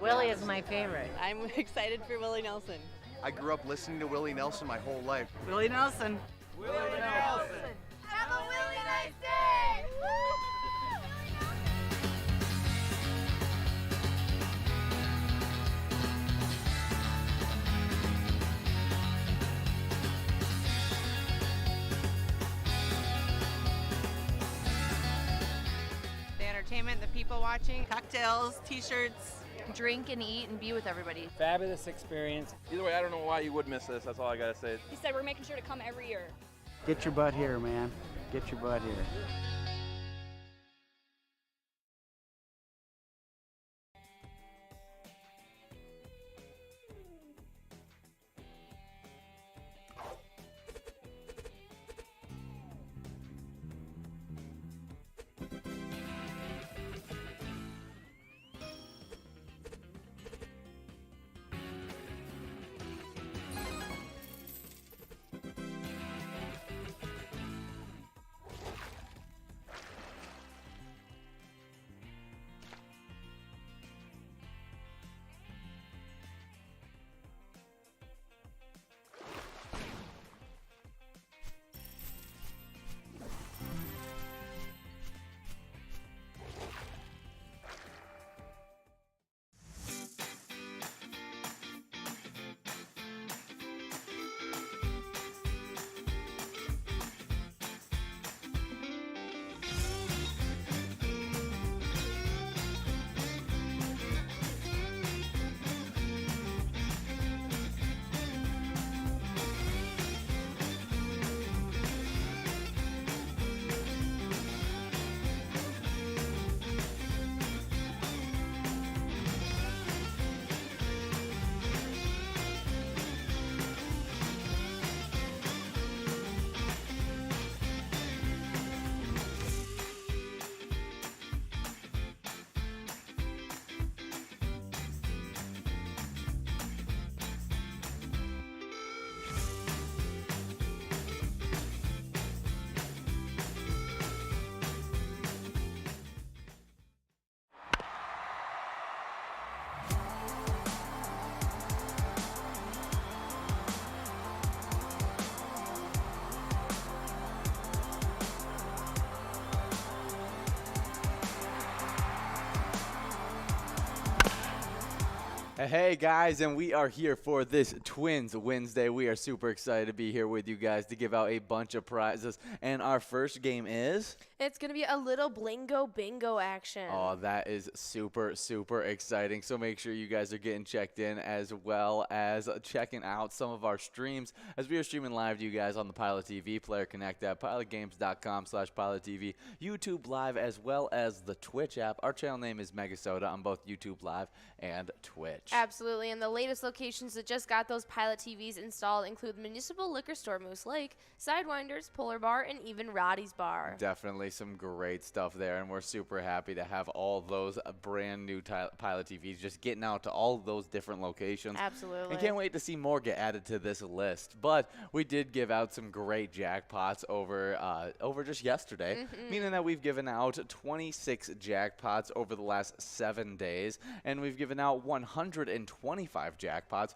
Willie is my favorite. I'm excited for Willie Nelson. I grew up listening to Willie Nelson my whole life. Willie Nelson. Willie Nelson. Have a really nice day! The entertainment, the people watching, cocktails, t-shirts. Drink and eat and be with everybody. Fabulous experience. Either way, I don't know why you would miss this. That's all I gotta say. He said we're making sure to come every year. Get your butt here, man. Get your butt here. Hey guys, and we are here for this Twins Wednesday. We are super excited to be here with you guys to give out a bunch of prizes. And our first game is... It's going to be a little blingo bingo action. Oh, that is super, super exciting. So make sure you guys are getting checked in as well as checking out some of our streams as we are streaming live to you guys on the Pilot TV, Player Connect app, pilotgames.com/PilotTV, YouTube Live, as well as the Twitch app. Our channel name is MegaSota on both YouTube Live and Twitch. Absolutely, and the latest locations that just got those Pilot TVs installed include the Municipal Liquor Store Moose Lake, Sidewinders, Polar Bar, and even Roddy's Bar. Definitely some great stuff there, and we're super happy to have all those brand new Pilot TVs just getting out to all those different locations. Absolutely. And can't wait to see more get added to this list. But we did give out some great jackpots over just yesterday, meaning that we've given out 26 jackpots over the last 7 days, and we've given out 125 jackpots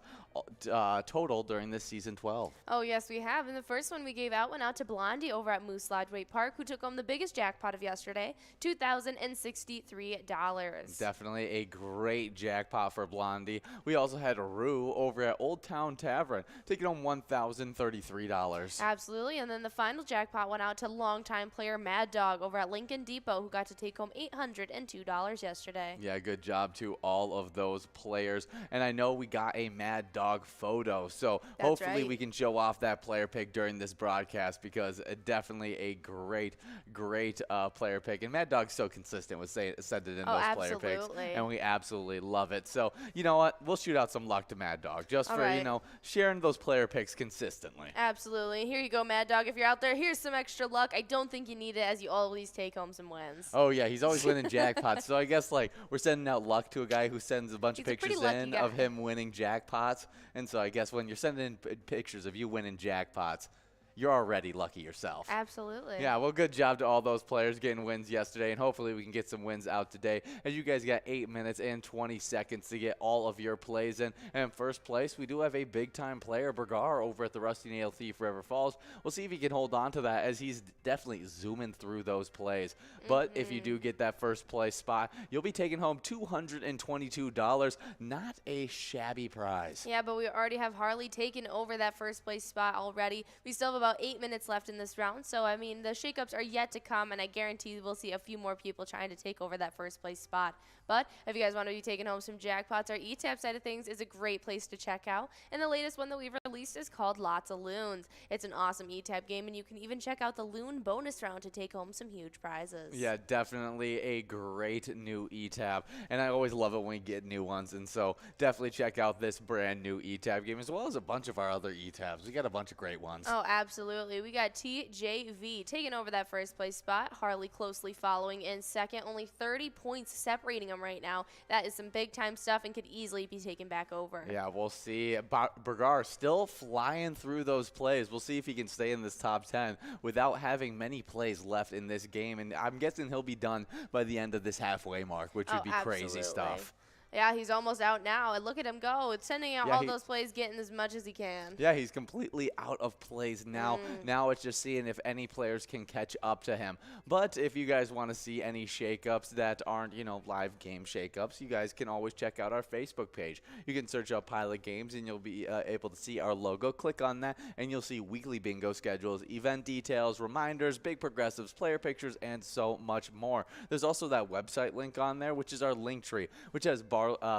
total during this season 12. Oh, yes, we have. And the first one we gave out went out to Blondie over at Moose Lodgeway Park, who took home the biggest jackpot of yesterday, $2,063. Definitely a great jackpot for Blondie. We also had Rue over at Old Town Tavern taking home $1,033. Absolutely. And then the final jackpot went out to longtime player Mad Dog over at Lincoln Depot, who got to take home $802 yesterday. Yeah, good job to all of those players. And I know we got a Mad Dog photo, so hopefully we can show off that player pick during this broadcast, because definitely a great player pick. And Mad Dog's so consistent with sending in those player picks, and we absolutely love it. So you know what, we'll shoot out some luck to Mad Dog just for you know, sharing those player picks consistently. Absolutely. Here you go, Mad Dog. If you're out there, here's some extra luck. I don't think you need it, as you always take home some wins. Oh yeah, he's always winning jackpots. So I guess like we're sending out luck to a guy who sends a bunch of pictures in of him winning jackpots. And so I guess when you're sending in pictures of you winning jackpots, you're already lucky yourself. Absolutely. Yeah, well, good job to all those players getting wins yesterday, and hopefully we can get some wins out today, as you guys got 8 minutes and 20 seconds to get all of your plays in. And in first place, we do have a big-time player, Bergar, over at the Rusty Nail Thief River Falls. We'll see if he can hold on to that, as he's definitely zooming through those plays. But if you do get that first place spot, you'll be taking home $222. Not a shabby prize. Yeah, but we already have Harley taken over that first place spot already. We still have about 8 minutes left in this round, so I mean the shakeups are yet to come, and I guarantee we'll see a few more people trying to take over that first place spot. But if you guys want to be taking home some jackpots, our eTap side of things is a great place to check out. And the latest one that we've released is called Lots of Loons. It's an awesome eTap game, and you can even check out the Loon bonus round to take home some huge prizes. Yeah, definitely a great new eTap, and I always love it when we get new ones, and so definitely check out this brand new eTap game, as well as a bunch of our other eTaps. We got a bunch of great ones. Oh, absolutely. We got TJV taking over that first place spot. Harley closely following in second. Only 30 points separating them right now. That is some big time stuff and could easily be taken back over. Yeah, we'll see. Bergar still flying through those plays. We'll see if he can stay in this top 10 without having many plays left in this game, and I'm guessing he'll be done by the end of this halfway mark, which would be crazy stuff. Yeah, he's almost out now, and look at him go. It's sending out all those plays, getting as much as he can. Yeah, he's completely out of plays now. Now it's just seeing if any players can catch up to him. But if you guys want to see any shakeups that aren't, you know, live game shakeups, you guys can always check out our Facebook page. You can search up Pilot Games, and you'll be able to see our logo. Click on that, and you'll see weekly bingo schedules, event details, reminders, big progressives, player pictures, and so much more. There's also that website link on there, which is our link tree, which has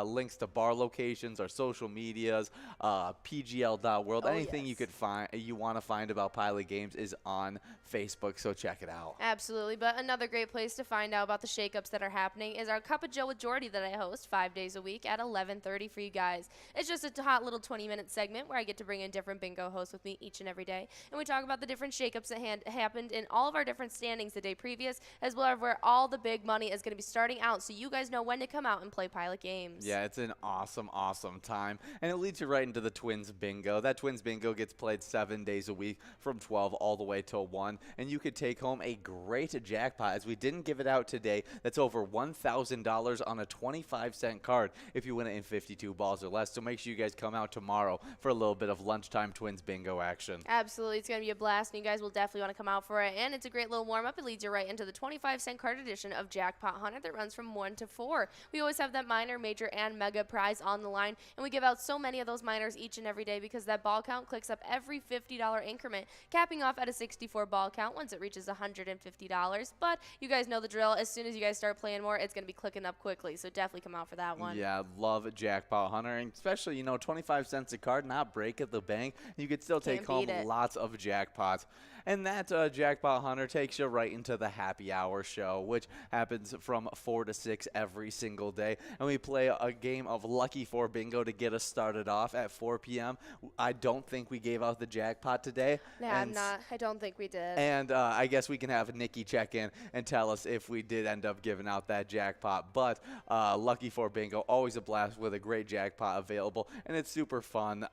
links to bar locations, our social medias, pgl.world. Anything you could find, you want to find about Pilot Games is on Facebook, so check it out. Absolutely, but another great place to find out about the shakeups that are happening is our Cup of Joe with Jordy that I host 5 days a week at 11:30 for you guys. It's just a hot little 20-minute segment where I get to bring in different bingo hosts with me each and every day, and we talk about the different shakeups that happened in all of our different standings the day previous, as well as where all the big money is going to be starting out, so you guys know when to come out and play Pilot Games. Yeah, it's an awesome, awesome time. And it leads you right into the Twins Bingo. That Twins Bingo gets played 7 days a week from 12 all the way till 1. And you could take home a great jackpot, as we didn't give it out today. That's over $1,000 on a 25-cent card if you win it in 52 balls or less. So make sure you guys come out tomorrow for a little bit of lunchtime Twins Bingo action. Absolutely. It's going to be a blast, and you guys will definitely want to come out for it. And it's a great little warm-up. It leads you right into the 25-cent card edition of Jackpot Hunter that runs from 1 to 4. We always have that minor, major, and mega prize on the line, and we give out so many of those minors each and every day because that ball count clicks up every $50 increment, capping off at a 64 ball count once it reaches $150. But you guys know the drill. As soon as you guys start playing more, it's going to be clicking up quickly, so definitely come out for that one. Yeah, love Jackpot Hunter, and especially, you know, 25 cents a card, not break at the bank. You could still take home lots of jackpots. And that Jackpot Hunter takes you right into the happy hour show, which happens from 4 to 6 every single day. And we play a game of Lucky 4 Bingo to get us started off at 4 p.m. I don't think we gave out the jackpot today. Nah, I don't think we did. And I guess we can have Nikki check in and tell us if we did end up giving out that jackpot. But Lucky 4 Bingo, always a blast with a great jackpot available. And it's super fun,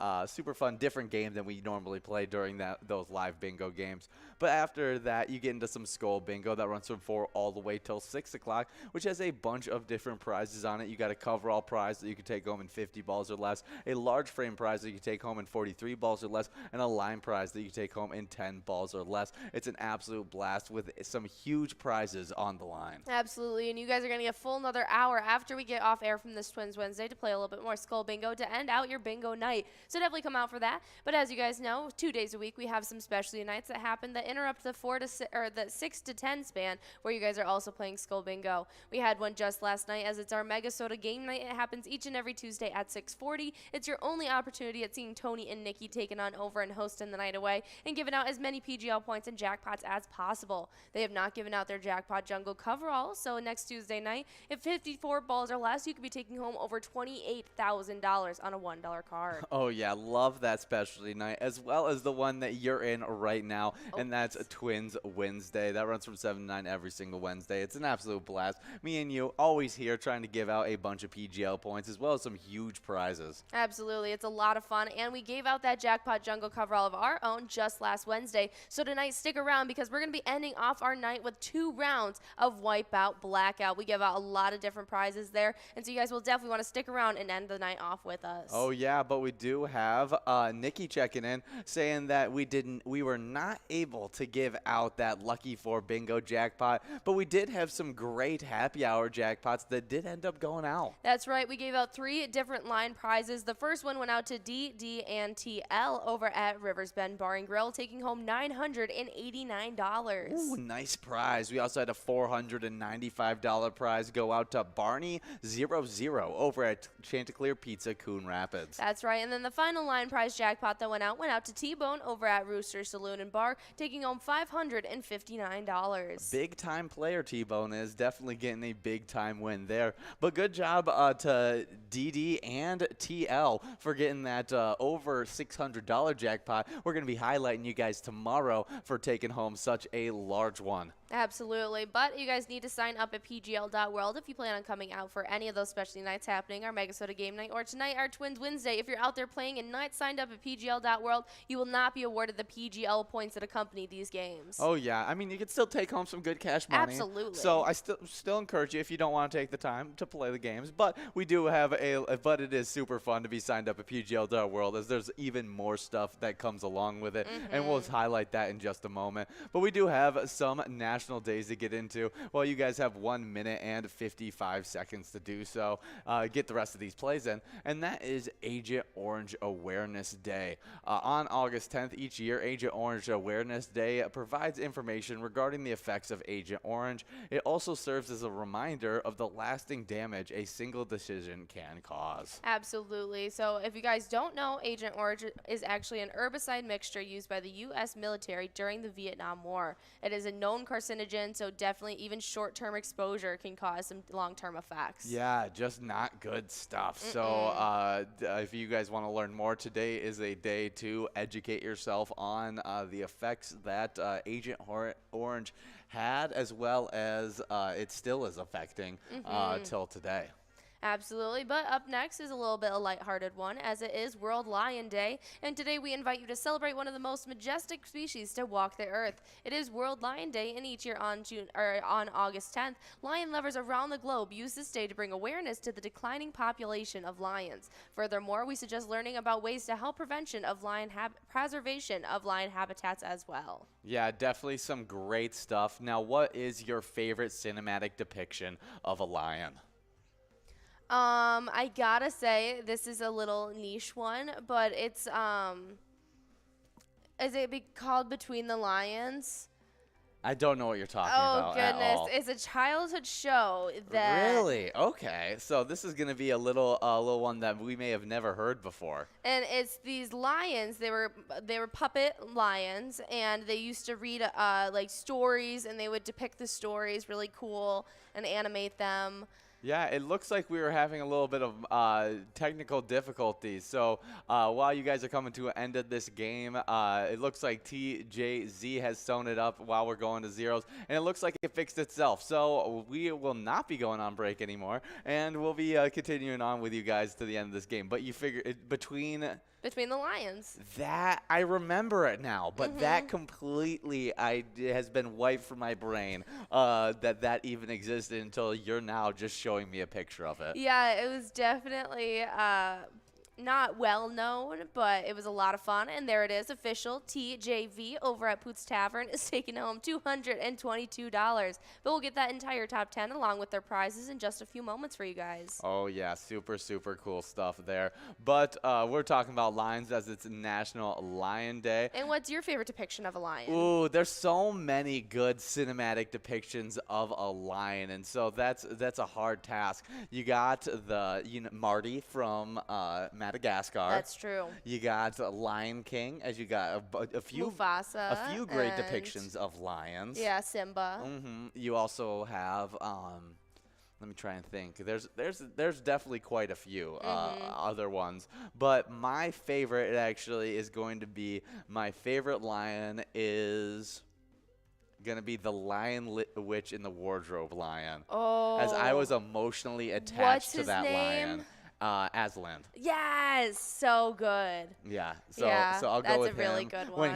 different game than we normally play during those live bingo games. But after that, you get into some Skull Bingo that runs from 4 all the way till 6 o'clock, which has a bunch of different prizes on it. You got a coverall prize that you can take home in 50 balls or less, a large frame prize that you can take home in 43 balls or less, and a line prize that you take home in 10 balls or less. It's an absolute blast with some huge prizes on the line. Absolutely, and you guys are going to get a full another hour after we get off air from this Twins Wednesday to play a little bit more Skull Bingo to end out your bingo night. So definitely come out for that. But as you guys know, 2 days a week we have some specialty nights that happen that interrupt the 6 to 10 span, where you guys are also playing Skull Bingo. We had one just last night, as it's our MegaSota game night. It happens each and every Tuesday at 6:40. It's your only opportunity at seeing Tony and Nikki taking on over and hosting the night away and giving out as many PGL points and jackpots as possible. They have not given out their jackpot jungle coverall, so next Tuesday night, if 54 balls or less, you could be taking home over $28,000 on a $1 card. Oh yeah, love that specialty night, as well as the one that you're in right now. and that's TwinsWinsDay. That runs from 7 to 9 every single Wednesday. It's an absolute blast. Me and you always here trying to give out a bunch of PGL points as well as some huge prizes. Absolutely. It's a lot of fun, and we gave out that jackpot jungle coverall of our own just last Wednesday. So tonight, stick around because we're going to be ending off our night with 2 rounds of Wipeout Blackout. We give out a lot of different prizes there, and so you guys will definitely want to stick around and end the night off with us. Oh yeah, but we do have Nikki checking in saying that we were not able to give out that Lucky 4 bingo jackpot, but we did have some great happy hour jackpots that did end up going out. That's right. We gave out 3 different line prizes. The first one went out to DD and TL over at Rivers Bend Bar and Grill, taking home $989. Ooh, nice prize. We also had a $495 prize go out to Barney 00 over at Chanticleer Pizza, Coon Rapids. That's right. And then the final line prize jackpot that went out to T-Bone over at Rooster Saloon and Bar, taking home $559. Big time player T-Bone is definitely getting a big time win there. But good job to DD and TL for getting that over $600 jackpot. We're going to be highlighting you guys tomorrow for taking home such a large one. Absolutely, but you guys need to sign up at pgl.world if you plan on coming out for any of those specialty nights happening, our MegaSota game night, or tonight, our TwinsWinsDay. If you're out there playing and not signed up at pgl.world, you will not be awarded the PGL points that accompany these games. Oh, yeah. I mean, you can still take home some good cash money. Absolutely. So I still encourage you if you don't want to take the time to play the games, but we do have but it is super fun to be signed up at pgl.world as there's even more stuff that comes along with it, and we'll highlight that in just a moment. But we do have some national days to get into. Well, you guys have 1 minute and 55 seconds to do so. Get the rest of these plays in, and that is Agent Orange Awareness Day. On August 10th each year, Agent Orange Awareness Day provides information regarding the effects of Agent Orange. It also serves as a reminder of the lasting damage a single decision can cause. Absolutely. So if you guys don't know, Agent Orange is actually an herbicide mixture used by the U.S. military during the Vietnam War. It is a known carcinogen, so definitely even short-term exposure can cause some long-term effects. Yeah, just not good stuff. So if you guys want to learn more, today is a day to educate yourself on the effects that Agent Orange had, as well as it still is affecting till today. Absolutely, but up next is a little bit of a lighthearted one, as it is World Lion Day, and today we invite you to celebrate one of the most majestic species to walk the earth. It is World Lion Day, and each year on August 10th, lion lovers around the globe use this day to bring awareness to the declining population of lions. Furthermore, we suggest learning about ways to help preservation of lion habitats as well. Yeah, definitely some great stuff. Now, what is your favorite cinematic depiction of a lion? I gotta say, this is a little niche one, but it's, is it called Between the Lions? I don't know what you're talking about at all. Oh, goodness. It's a childhood show that... Really? Okay. So this is going to be a little one that we may have never heard before. And it's these lions. They were puppet lions, and they used to read, like, stories, and they would depict the stories really cool and animate them. Yeah, it looks like we were having a little bit of technical difficulties. So while you guys are coming to an end of this game, it looks like TJZ has sewn it up while we're going to zeros, and it looks like it fixed itself. So we will not be going on break anymore, and we'll be continuing on with you guys to the end of this game. But you figure between the Lions. That, I remember it now, but that completely has been wiped from my brain, that even existed until you're now just showing me a picture of it. Yeah, it was definitely not well known, but it was a lot of fun. And there it is, official TJV over at Poots Tavern is taking home $222. But we'll get that entire top 10 along with their prizes in just a few moments for you guys. Oh yeah, super cool stuff there. But we're talking about lions as it's National Lion Day. And what's your favorite depiction of a lion? Ooh, there's so many good cinematic depictions of a lion, and so that's a hard task. You got Marty from Madagascar. That's true. You got Lion King, as you got a few Mufasa, a few great depictions of lions. Yeah, Simba. You also have Let me try and think. There's definitely quite a few other ones, but my favorite actually is going to be my favorite lion is gonna be the Witch in the Wardrobe lion. Oh. As I was emotionally attached to that lion. Aslan. Yes, so good. Yeah, so I'll go with him. That's a really good one.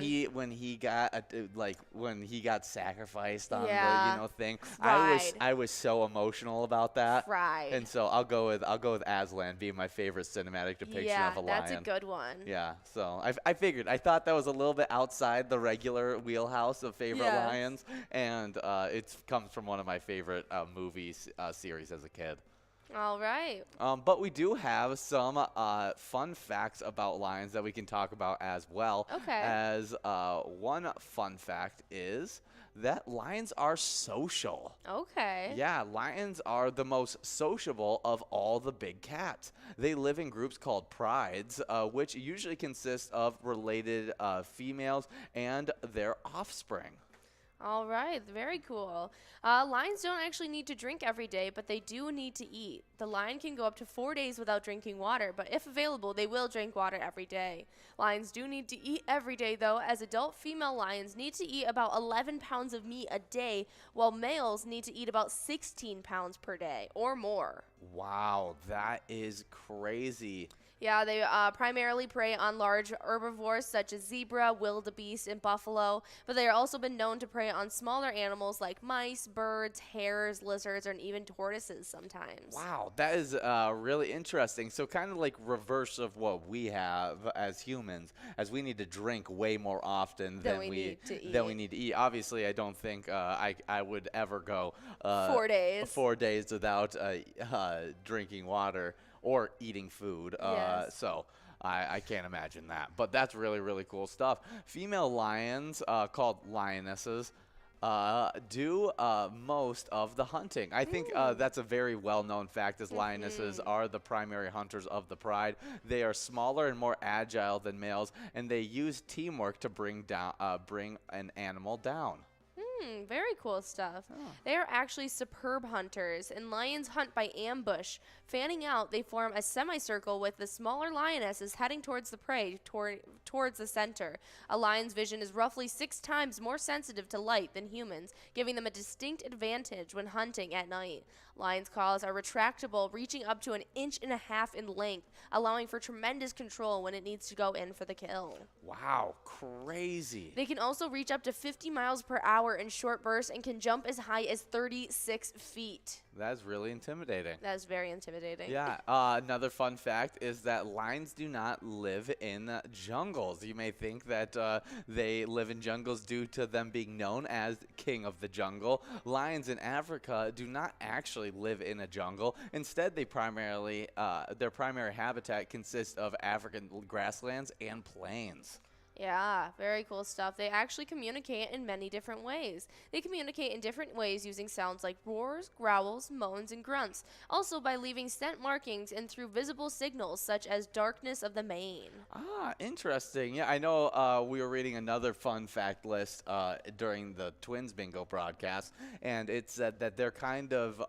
When he got sacrificed on Yeah. the thing, Cried. I was so emotional about that. Cried. And so I'll go with Aslan being my favorite cinematic depiction of a lion. Yeah, that's a good one. Yeah, so I thought that was a little bit outside the regular wheelhouse of favorite lions, and it comes from one of my favorite movies series as a kid. All right. But we do have some fun facts about lions that we can talk about as well. Okay. As one fun fact is that lions are social. Okay. Yeah, lions are the most sociable of all the big cats. They live in groups called prides, which usually consist of related females and their offspring. All right, very cool. Lions don't actually need to drink every day, but they do need to eat. The lion can go up to 4 days without drinking water, but if available, they will drink water every day. Lions do need to eat every day, though, as adult female lions need to eat about 11 pounds of meat a day, while males need to eat about 16 pounds per day or more. Wow, that is crazy. Yeah, they primarily prey on large herbivores such as zebra, wildebeest, and buffalo, but they are also been known to prey on smaller animals like mice, birds, hares, lizards, and even tortoises sometimes. Wow, that is really interesting. So kind of like reverse of what we have as humans, as we need to drink way more often than we need to eat. Obviously, I don't think I would ever go 4 days. 4 days without drinking water or eating food. Yes. So I can't imagine that. But that's really, really cool stuff. Female lions, called lionesses, do most of the hunting. I think that's a very well-known fact, as lionesses are the primary hunters of the pride. They are smaller and more agile than males, and they use teamwork to bring an animal down. Very cool stuff. They are actually superb hunters, and lions hunt by ambush. Fanning out, they form a semicircle with the smaller lionesses heading towards the prey, towards the center. A lion's vision is roughly 6 times more sensitive to light than humans, giving them a distinct advantage when hunting at night. Lions' claws are retractable, reaching up to 1.5 inches in length, allowing for tremendous control when it needs to go in for the kill. Wow, crazy. They can also reach up to 50 miles per hour in short bursts and can jump as high as 36 feet. That's really intimidating. That is very intimidating. Yeah. Another fun fact is that lions do not live in jungles. You may think that they live in jungles due to them being known as king of the jungle. Lions in Africa do not actually live in a jungle. Instead, their primary habitat consists of African grasslands and plains. Yeah, very cool stuff. They actually communicate in many different ways. They communicate in different ways using sounds like roars, growls, moans, and grunts. Also by leaving scent markings and through visible signals such as darkness of the mane. Ah, interesting. Yeah, I know we were reading another fun fact list during the Twins Bingo broadcast, and it said that they're kind of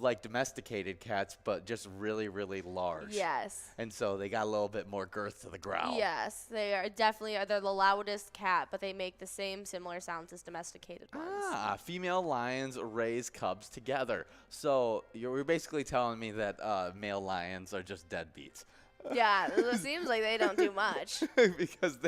like domesticated cats, but just really, really large. Yes. And so they got a little bit more girth to the growl. Yes, they're the loudest cat, but they make the similar sounds as domesticated ones. Ah, female lions raise cubs together. So you're basically telling me that male lions are just deadbeats. Yeah, it seems like they don't do much. Because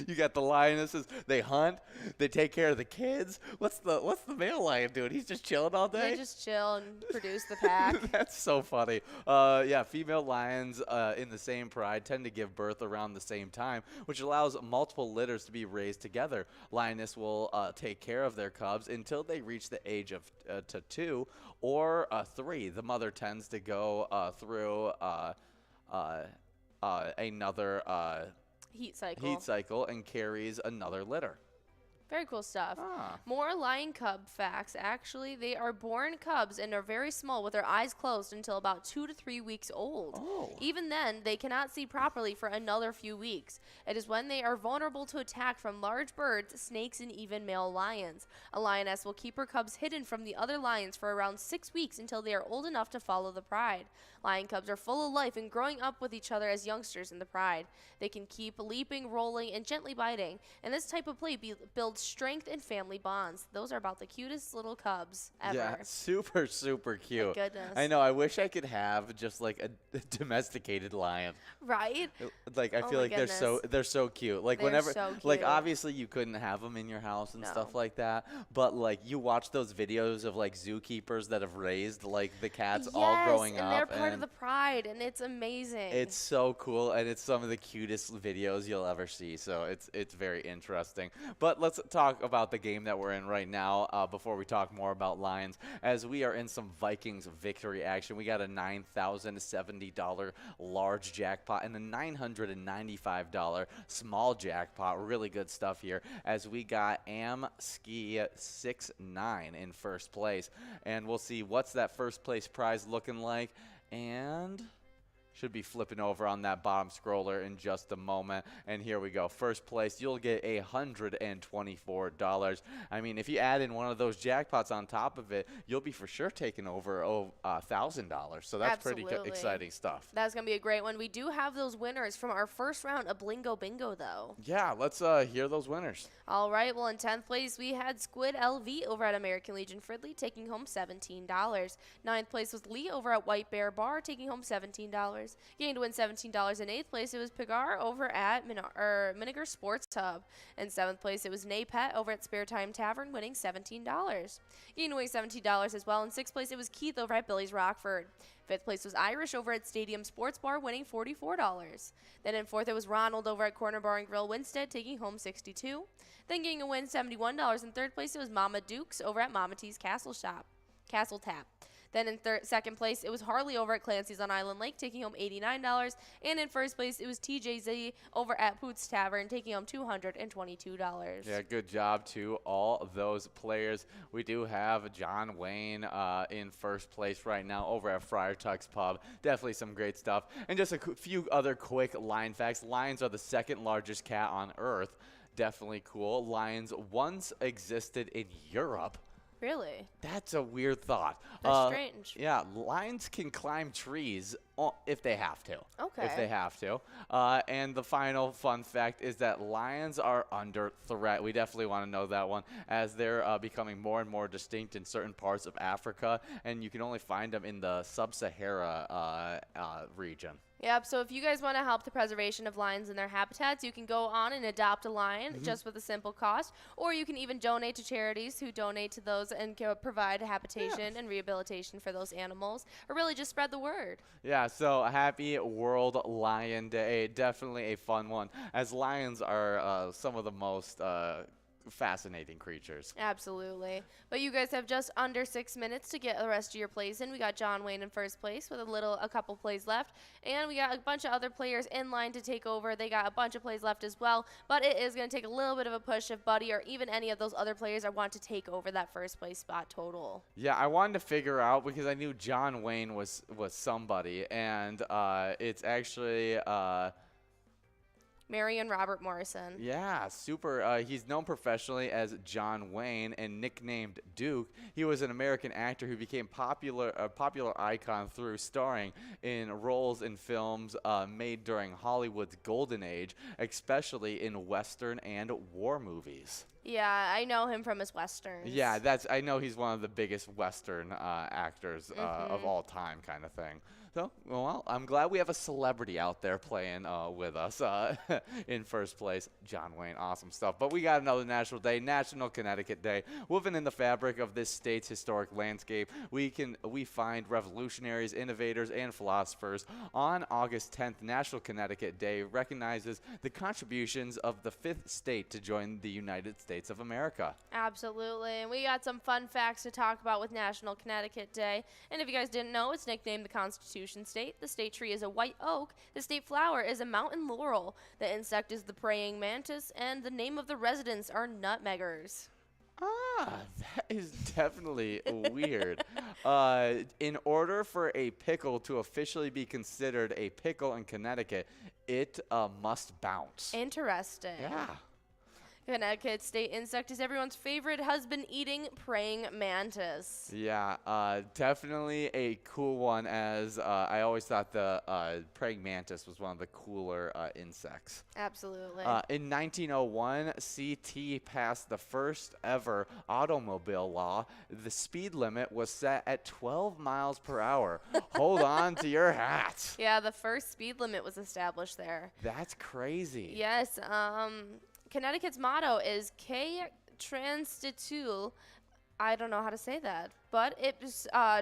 you got the lionesses, they hunt, they take care of the kids. What's the male lion doing? He's just chilling all day? They just chill and produce the pack. That's so funny. Yeah, female lions in the same pride tend to give birth around the same time, which allows multiple litters to be raised together. Lioness will take care of their cubs until they reach the age of 2 or 3. The mother tends to go through another heat cycle and carries another litter. Very cool stuff. Ah. More lion cub facts. Actually, they are born cubs and are very small with their eyes closed until about 2 to 3 weeks old. Oh. Even then, they cannot see properly for another few weeks. It is when they are vulnerable to attack from large birds, snakes, and even male lions. A lioness will keep her cubs hidden from the other lions for around 6 weeks until they are old enough to follow the pride. Lion cubs are full of life and growing up with each other as youngsters in the pride. They can keep leaping, rolling, and gently biting, and this type of play builds strength and family bonds. Those are about the cutest little cubs ever. Yeah, super, super cute. My goodness. I know. I wish I could have just like a domesticated lion. Right? Like I Oh feel my like they're so cute. Like They're whenever, so like cute. obviously you couldn't have them in your house and No. stuff like that. But like you watch those videos of like zookeepers that have raised like the cats all growing and up, they're part of the pride, and it's amazing. it's so cool, and it's some of the cutest videos you'll ever see. So it's very interesting. But let's talk about the game that we're in right now before we talk more about Lions, as we are in some Vikings victory action. We got a $9,070 large jackpot and a $995 small jackpot. Really good stuff here, as we got Ski 69 in first place, and we'll see what's that first place prize looking like. And should be flipping over on that bottom scroller in just a moment. And here we go. First place, you'll get $124. I mean, if you add in one of those jackpots on top of it, you'll be for sure taking over $1,000. So that's pretty Absolutely. exciting stuff. That's going to be a great one. We do have those winners from our first round of Blingo Bingo, though. Yeah, let's hear those winners. All right, well, in 10th place, we had Squid LV over at American Legion Fridley, taking home $17. 9th place was Lee over at White Bear Bar, taking home $17. Getting to win $17 in 8th place, it was Pigar over at Miniger Sports Hub. In 7th place, it was Napet over at Spare Time Tavern, winning $17. Getting to win $17 as well. In 6th place, it was Keith over at Billy's Rockford. 5th place was Irish over at Stadium Sports Bar, winning $44. Then in 4th, it was Ronald over at Corner Bar and Grill Winstead, taking home $62. Then getting a win $71. In 3rd place, it was Mama Dukes over at Mama T's Castle Tap. Then in 2nd place, it was Harley over at Clancy's on Island Lake, taking home $89. And in 1st place, it was TJZ over at Poots Tavern, taking home $222. Yeah, good job to all those players. We do have John Wayne in first place right now over at Friar Tuck's Pub. Definitely some great stuff. And just a few other quick lion facts. Lions are the 2nd largest cat on Earth. Definitely cool. Lions once existed in Europe. Really? That's a weird thought. That's strange. Yeah, lions can climb trees if they have to. Okay. If they have to. And the final fun fact is that lions are under threat. We definitely want to know that one, as they're becoming more and more distinct in certain parts of Africa, and you can only find them in the sub-Sahara region. Yep, so if you guys want to help the preservation of lions and their habitats, you can go on and adopt a lion just with a simple cost, or you can even donate to charities who donate to those and provide habitation and rehabilitation for those animals, or really just spread the word. Yeah, so happy World Lion Day. Definitely a fun one, as lions are some of the most fascinating creatures. Absolutely. But you guys have just under 6 minutes to get the rest of your plays in. We got John Wayne in first place with a couple plays left, and we got a bunch of other players in line to take over. They got a bunch of plays left as well, but it is going to take a little bit of a push if Buddy or even any of those other players want to take over that first place spot total. Yeah, I wanted to figure out, because I knew John Wayne was somebody, and it's actually Marion Robert Morrison. yeah, super. He's known professionally as John Wayne and nicknamed Duke. He was an American actor who became a popular icon through starring in roles in films made during Hollywood's golden age, especially in Western and war movies. Yeah, I know him from his Westerns. Yeah, I know he's one of the biggest Western actors of all time, kind of thing. So, well, I'm glad we have a celebrity out there playing with us in first place. John Wayne, awesome stuff. But we got another national day, National Connecticut Day. Woven in the fabric of this state's historic landscape, we find revolutionaries, innovators, and philosophers. On August 10th, National Connecticut Day recognizes the contributions of the 5th state to join the United States States of America. Absolutely. And we got some fun facts to talk about with National Connecticut Day. And if you guys didn't know, it's nicknamed the Constitution State. The state tree is a white oak. The state flower is a mountain laurel. The insect is the praying mantis. And the name of the residents are nutmeggers. That is definitely weird. In order for a pickle to officially be considered a pickle in Connecticut, it must bounce. Interesting. Yeah. Connecticut state insect is everyone's favorite husband-eating praying mantis. Yeah, definitely a cool one, as I always thought the praying mantis was one of the cooler insects. Absolutely. In 1901, CT passed the first ever automobile law. The speed limit was set at 12 miles per hour. Hold on to your hats. Yeah, the first speed limit was established there. That's crazy. Yes, Connecticut's motto is Que Transtitul. I don't know how to say that, but it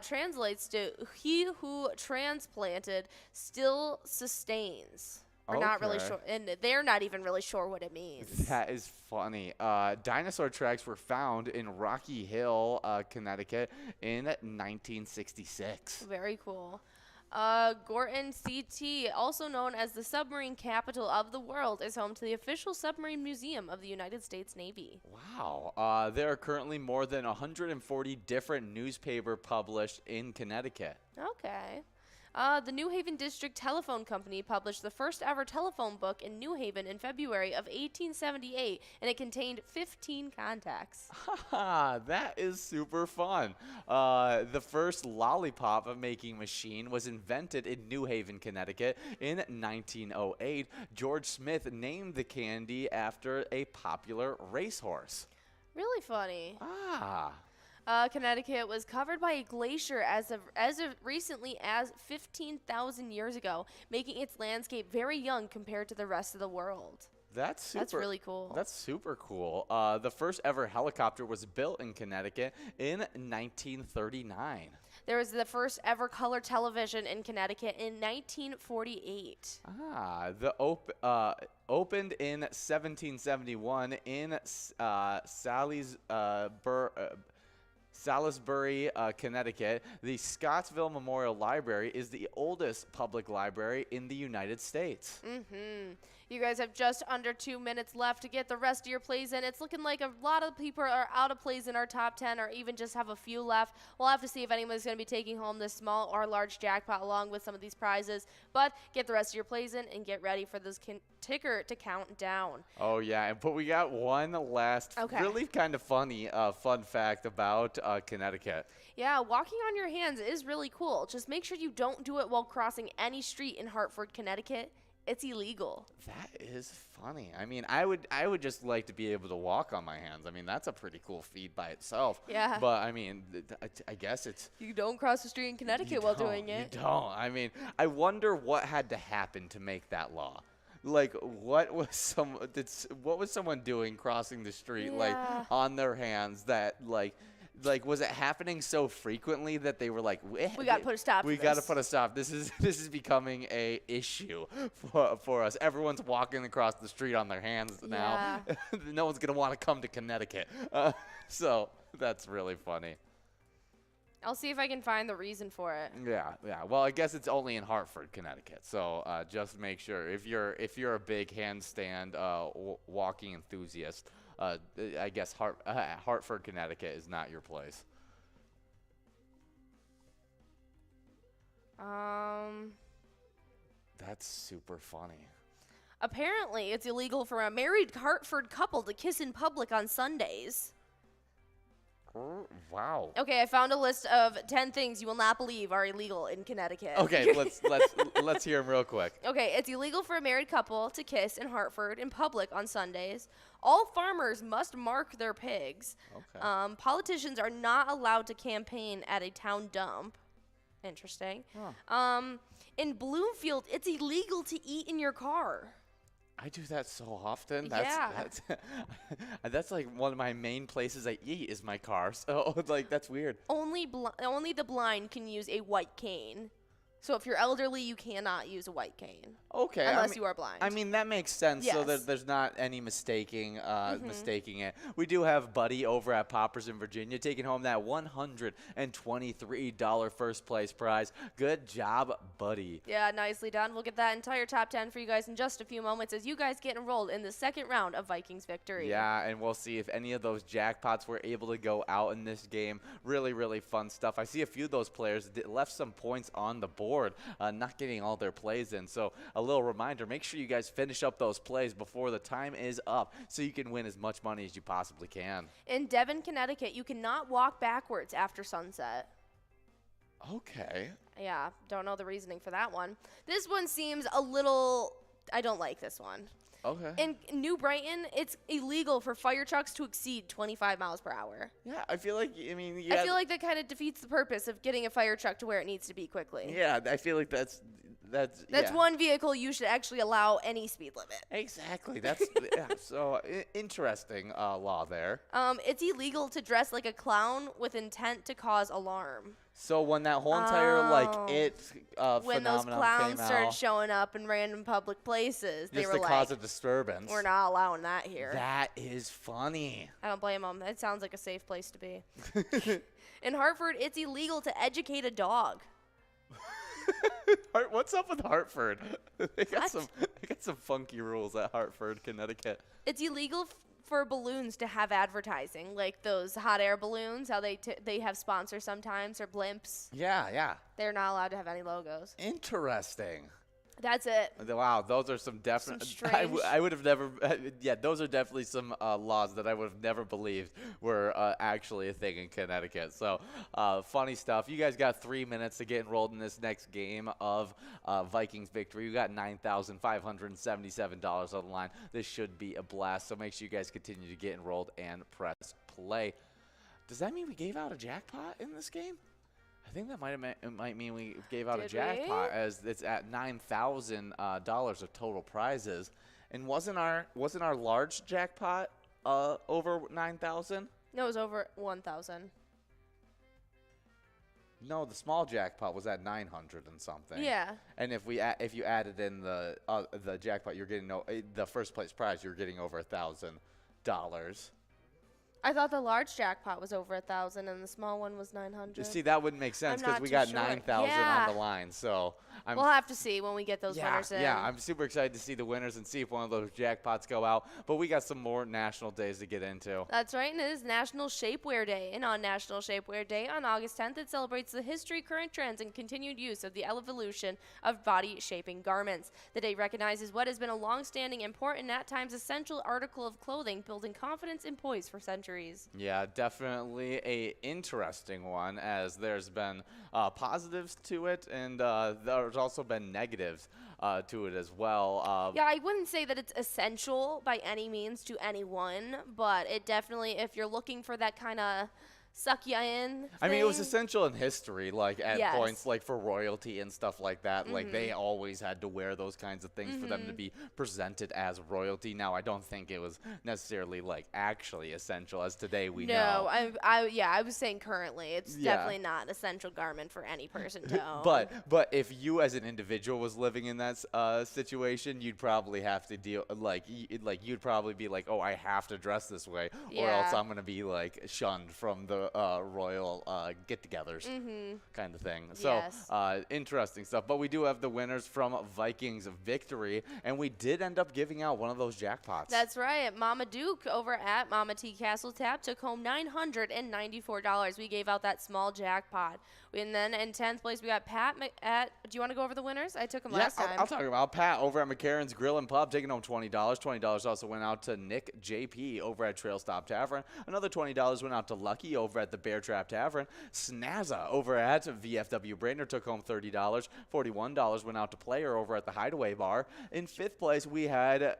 translates to he who transplanted still sustains. We're not really sure, and they're not even really sure what it means. That is funny. Dinosaur tracks were found in Rocky Hill, Connecticut in 1966. Very cool. Gorton CT, also known as the submarine capital of the world, is home to the official submarine museum of the United States Navy. Wow. There are currently more than 140 different newspapers published in Connecticut. Okay. The New Haven District Telephone Company published the first ever telephone book in New Haven in February of 1878, and it contained 15 contacts. Haha, that is super fun. The first lollipop making machine was invented in New Haven, Connecticut in 1908. George Smith named the candy after a popular racehorse. Really funny. Connecticut was covered by a glacier as of recently as 15,000 years ago, making its landscape very young compared to the rest of the world. That's really cool. That's super cool. The first ever helicopter was built in Connecticut in 1939. There was the first ever color television in Connecticut in 1948. Opened in 1771 in Salisbury, Connecticut. The Scottsville Memorial Library is the oldest public library in the United States. You guys have just under 2 minutes left to get the rest of your plays in. It's looking like a lot of people are out of plays in our top 10 or even just have a few left. We'll have to see if anyone's going to be taking home this small or large jackpot along with some of these prizes. But get the rest of your plays in and get ready for this ticker to count down. Oh, yeah. But we got one last really kind of funny fun fact about Connecticut. Yeah, walking on your hands is really cool. Just make sure you don't do it while crossing any street in Hartford, Connecticut. It's illegal. That is funny. I mean, I would just like to be able to walk on my hands. I mean, that's a pretty cool feat by itself. Yeah. But I mean, I guess it's you don't cross the street in Connecticut while doing it. You don't. I mean, I wonder what had to happen to make that law. Like, what was someone doing crossing the street like on their hands that like, was it happening so frequently that they were like, we got to put a stop to this. We got to put a stop. This is becoming a issue for us. Everyone's walking across the street on their hands now. No one's going to want to come to Connecticut. So that's really funny. I'll see if I can find the reason for it. Yeah. Well, I guess it's only in Hartford, Connecticut. So just make sure if you're a big handstand walking enthusiast, I guess Hartford, Connecticut is not your place. That's super funny. Apparently, it's illegal for a married Hartford couple to kiss in public on Sundays. Wow. Okay, I found a list of 10 things you will not believe are illegal in Connecticut. Okay, let's hear them real quick. Okay, it's illegal for a married couple to kiss in Hartford in public on Sundays. All farmers must mark their pigs. Okay. Politicians are not allowed to campaign at a town dump. Interesting. In Bloomfield, it's illegal to eat in your car. I do that so often. That's like one of my main places I eat is my car. So like that's weird. Only the blind can use a white cane. So if you're elderly, you cannot use a white cane. Okay. Unless you are blind. I mean, that makes sense. So Yes. there's not any mistaking it. We do have Buddy over at Poppers in Virginia taking home that $123 first place prize. Good job, Buddy. Yeah, nicely done. We'll get that entire top 10 for you guys in just a few moments as you guys get enrolled in the second round of Vikings victory. Yeah, and we'll see if any of those jackpots were able to go out in this game. Really, really fun stuff. I see a few of those players left some points on the board, not getting all their plays in. So a little reminder, make sure you guys finish up those plays before the time is up so you can win as much money as you possibly can. In Devon, Connecticut, you cannot walk backwards after sunset. Okay. Yeah, don't know the reasoning for that one. This one seems a little, I don't like this one. Okay. In New Brighton, it's illegal for fire trucks to exceed 25 miles per hour. Yeah, I feel like, I mean, I feel like that kind of defeats the purpose of getting a fire truck to where it needs to be quickly. Yeah, I feel like that's That's one vehicle you should actually allow any speed limit. Exactly. That's yeah, so interesting law there. It's illegal to dress like a clown with intent to cause alarm. So when that whole entire When those phenomenon clowns came started out, showing up in random public places, they just were to like, cause a disturbance. we're not allowing that here. That is funny. I don't blame them. It sounds like a safe place to be. In Hartford, it's illegal to educate a dog. What's up with Hartford? They got What? some funky rules at Hartford, Connecticut. It's illegal for balloons to have advertising, like those hot air balloons, how they have sponsors sometimes, or blimps. Yeah. They're not allowed to have any logos. Interesting. That's it. Wow, those are some definite. strange- I would have never. Yeah, those are definitely some laws that I would have never believed were actually a thing in Connecticut. So funny stuff. You guys got 3 minutes to get enrolled in this next game of Vikings victory. You got $9,577 on the line. This should be a blast. So make sure you guys continue to get enrolled and press play. Does that mean we gave out a jackpot in this game? I think that might mean we gave out a jackpot, as it's at $9,000 of total prizes. And wasn't our large jackpot over 9,000? No, it was over 1,000. No, the small jackpot was at 900 and something. Yeah. And if you added in the jackpot, you're getting the first place prize. You're getting over $1,000. I thought the large jackpot was over 1,000 and the small one was 900. See, that wouldn't make sense I'm because not we too got sure. 9,000 Yeah. on the line. So we'll have to see when we get those winners in. Yeah, I'm super excited to see the winners and see if one of those jackpots go out. But we got some more national days to get into. That's right, and it is National Shapewear Day. And on National Shapewear Day on August 10th, it celebrates the history, current trends, and continued use of the evolution of body-shaping garments. The day recognizes what has been a long-standing, important, and at times essential article of clothing, building confidence in poise for centuries. Yeah, definitely a interesting one, as there's been positives to it, and there's also been negatives to it as well. Yeah, I wouldn't say that it's essential by any means to anyone, but it definitely, if you're looking for that kind of suck you in I mean, it was thing. essential in history, like at Yes. points, like for royalty and stuff like that. Like they always had to wear those kinds of things for them to be presented as royalty. Now, I don't think it was necessarily like actually essential, as today we know. No, I was saying currently, it's definitely not an essential garment for any person to own. But if you as an individual was living in that situation, you'd probably have to deal you'd probably be like, oh, I have to dress this way, or else I'm gonna be like shunned from the royal get-togethers kind of thing. So interesting stuff. But we do have the winners from Vikings victory, and we did end up giving out one of those jackpots. That's right. Mama Duke over at Mama T Castle Tap took home $994. We gave out that small jackpot. And then in 10th place, we got Pat do you want to go over the winners? I took them last time. I'll talk about Pat over at McCarran's Grill and Pub, taking home $20. $20 also went out to Nick JP over at Trail Stop Tavern. Another $20 went out to Lucky over at the Bear Trap Tavern. Snazza over at VFW Brainerd took home $30. $41 went out to Player over at the Hideaway Bar. In 5th place, we had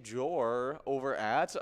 Jor over at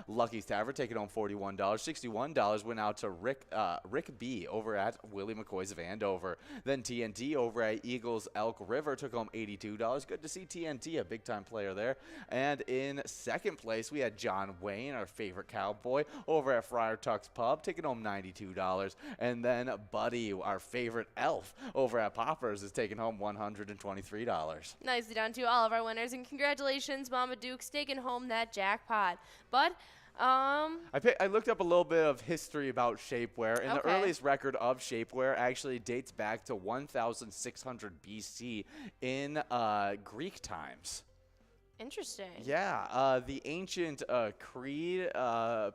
Lucky's Tavern, taking home $41. $61 went out to Rick B over at Willie McCoy's of Andover. Then TNT over at Eagles Elk River took home $82. Good to see TNT, a big-time player there. And in second place, we had John Wayne, our favorite cowboy, over at Friar Tuck's Pub, taking home $92. And then Buddy, our favorite elf, over at Poppers, is taking home $123. Nicely done to all of our winners, and congratulations, Mama Duke's taking home that jackpot. But I looked up a little bit of history about shapewear, and the Okay. earliest record of shapewear actually dates back to 1600 BC in Greek times. Interesting. Yeah, the ancient Crete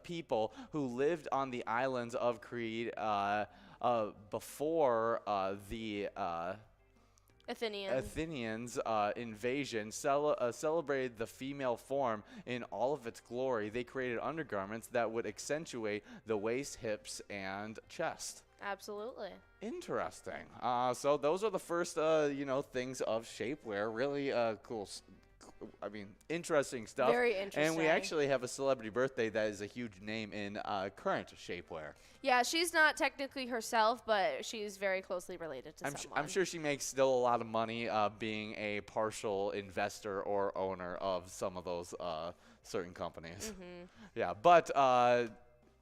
people who lived on the islands of Crete before the Athenians invasion celebrated the female form in all of its glory. They created undergarments that would accentuate the waist, hips, and chest. Absolutely. Interesting. So those are the first, things of shapewear. Really cool. Interesting stuff. Very interesting. And we actually have a celebrity birthday that is a huge name in current shapewear. Yeah, she's not technically herself, but she's very closely related to someone. I'm sure she makes still a lot of money being a partial investor or owner of some of those certain companies. Yeah, but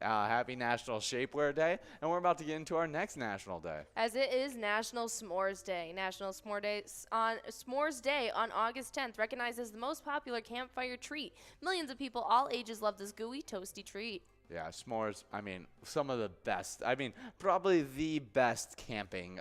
happy National Shapewear Day, and we're about to get into our next National Day. As it is National S'mores Day. National S'mores Day on August 10th recognizes the most popular campfire treat. Millions of people all ages love this gooey, toasty treat. Yeah, s'mores, some of the best. Probably the best camping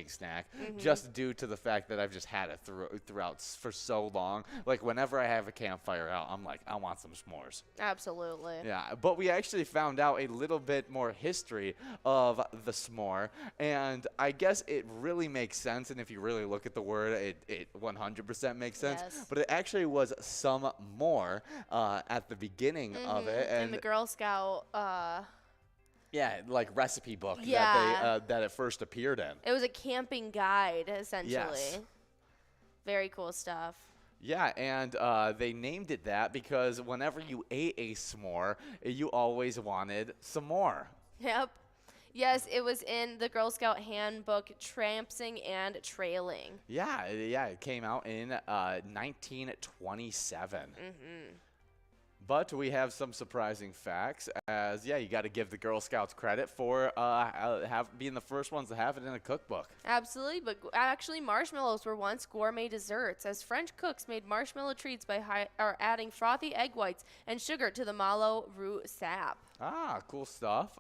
snack, just due to the fact that I've just had it throughout for so long. Like, whenever I have a campfire out, I'm like, I want some s'mores. Absolutely. Yeah, but we actually found out a little bit more history of the s'more, and I guess it really makes sense, and if you really look at the word, it 100% makes sense. Yes. But it actually was some more at the beginning of it. And the Girl Scout, like recipe book Yeah. that it first appeared in. it was a camping guide, essentially. Yes. Very cool stuff. Yeah, and they named it that because whenever you ate a s'more, you always wanted some more. Yep. Yes, it was in the Girl Scout handbook, Trampsing and Trailing. Yeah, it came out in 1927. But we have some surprising facts, as, you got to give the Girl Scouts credit for being the first ones to have it in a cookbook. Absolutely, but actually marshmallows were once gourmet desserts, as French cooks made marshmallow treats by adding frothy egg whites and sugar to the mallow root sap. Ah, cool stuff.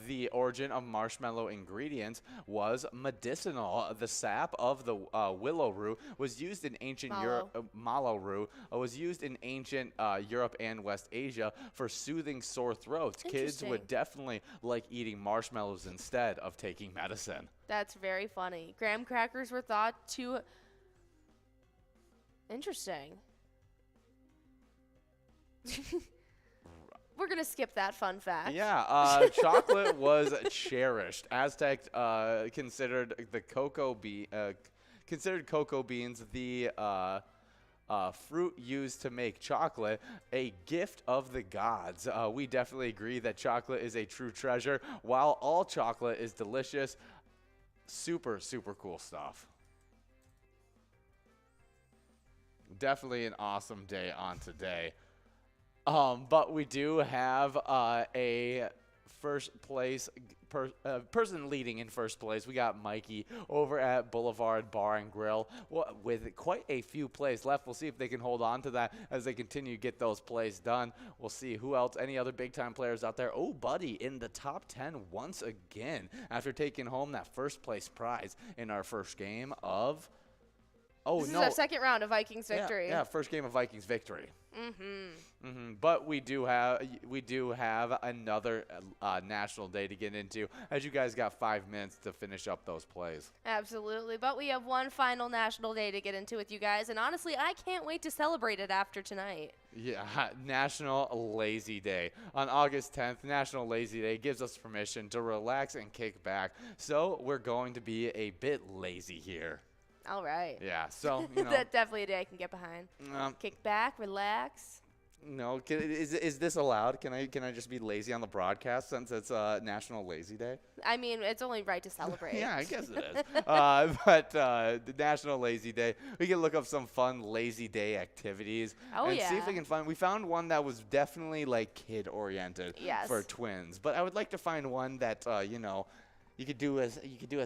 The origin of marshmallow ingredients was medicinal. The sap of the willow root was used in ancient Europe. Mallow root was used in ancient Europe and West Asia for soothing sore throats. Kids would definitely like eating marshmallows instead of taking medicine. That's very funny. Graham crackers were thought to... Interesting. We're going to skip that fun fact. Yeah, chocolate was cherished. Aztec considered cocoa beans the fruit used to make chocolate a gift of the gods. We definitely agree that chocolate is a true treasure. While all chocolate is delicious, super, super cool stuff. Definitely an awesome day on today. But we do have a first place person leading in first place. We got Mikey over at Boulevard Bar and Grill with quite a few plays left. We'll see if they can hold on to that as they continue to get those plays done. We'll see who else, any other big-time players out there. Oh, Buddy in the top 10 once again after taking home that first place prize in our first game of... This is our second round of Vikings victory. Yeah, first game of Vikings victory. But we do have another national day to get into, as you guys got 5 minutes to finish up those plays. Absolutely, but we have one final national day to get into with you guys, and honestly, I can't wait to celebrate it after tonight. Yeah, National Lazy Day. On August 10th, National Lazy Day gives us permission to relax and kick back, so we're going to be a bit lazy here. All right. Yeah, so, you know. That's definitely a day I can get behind. Kick back, relax. No, is this allowed? Can I just be lazy on the broadcast since it's National Lazy Day? I mean, it's only right to celebrate. Yeah, I guess it is. But the National Lazy Day, we can look up some fun Lazy Day activities and see if we can find. We found one that was definitely like kid oriented for twins, but I would like to find one that you know. You could do as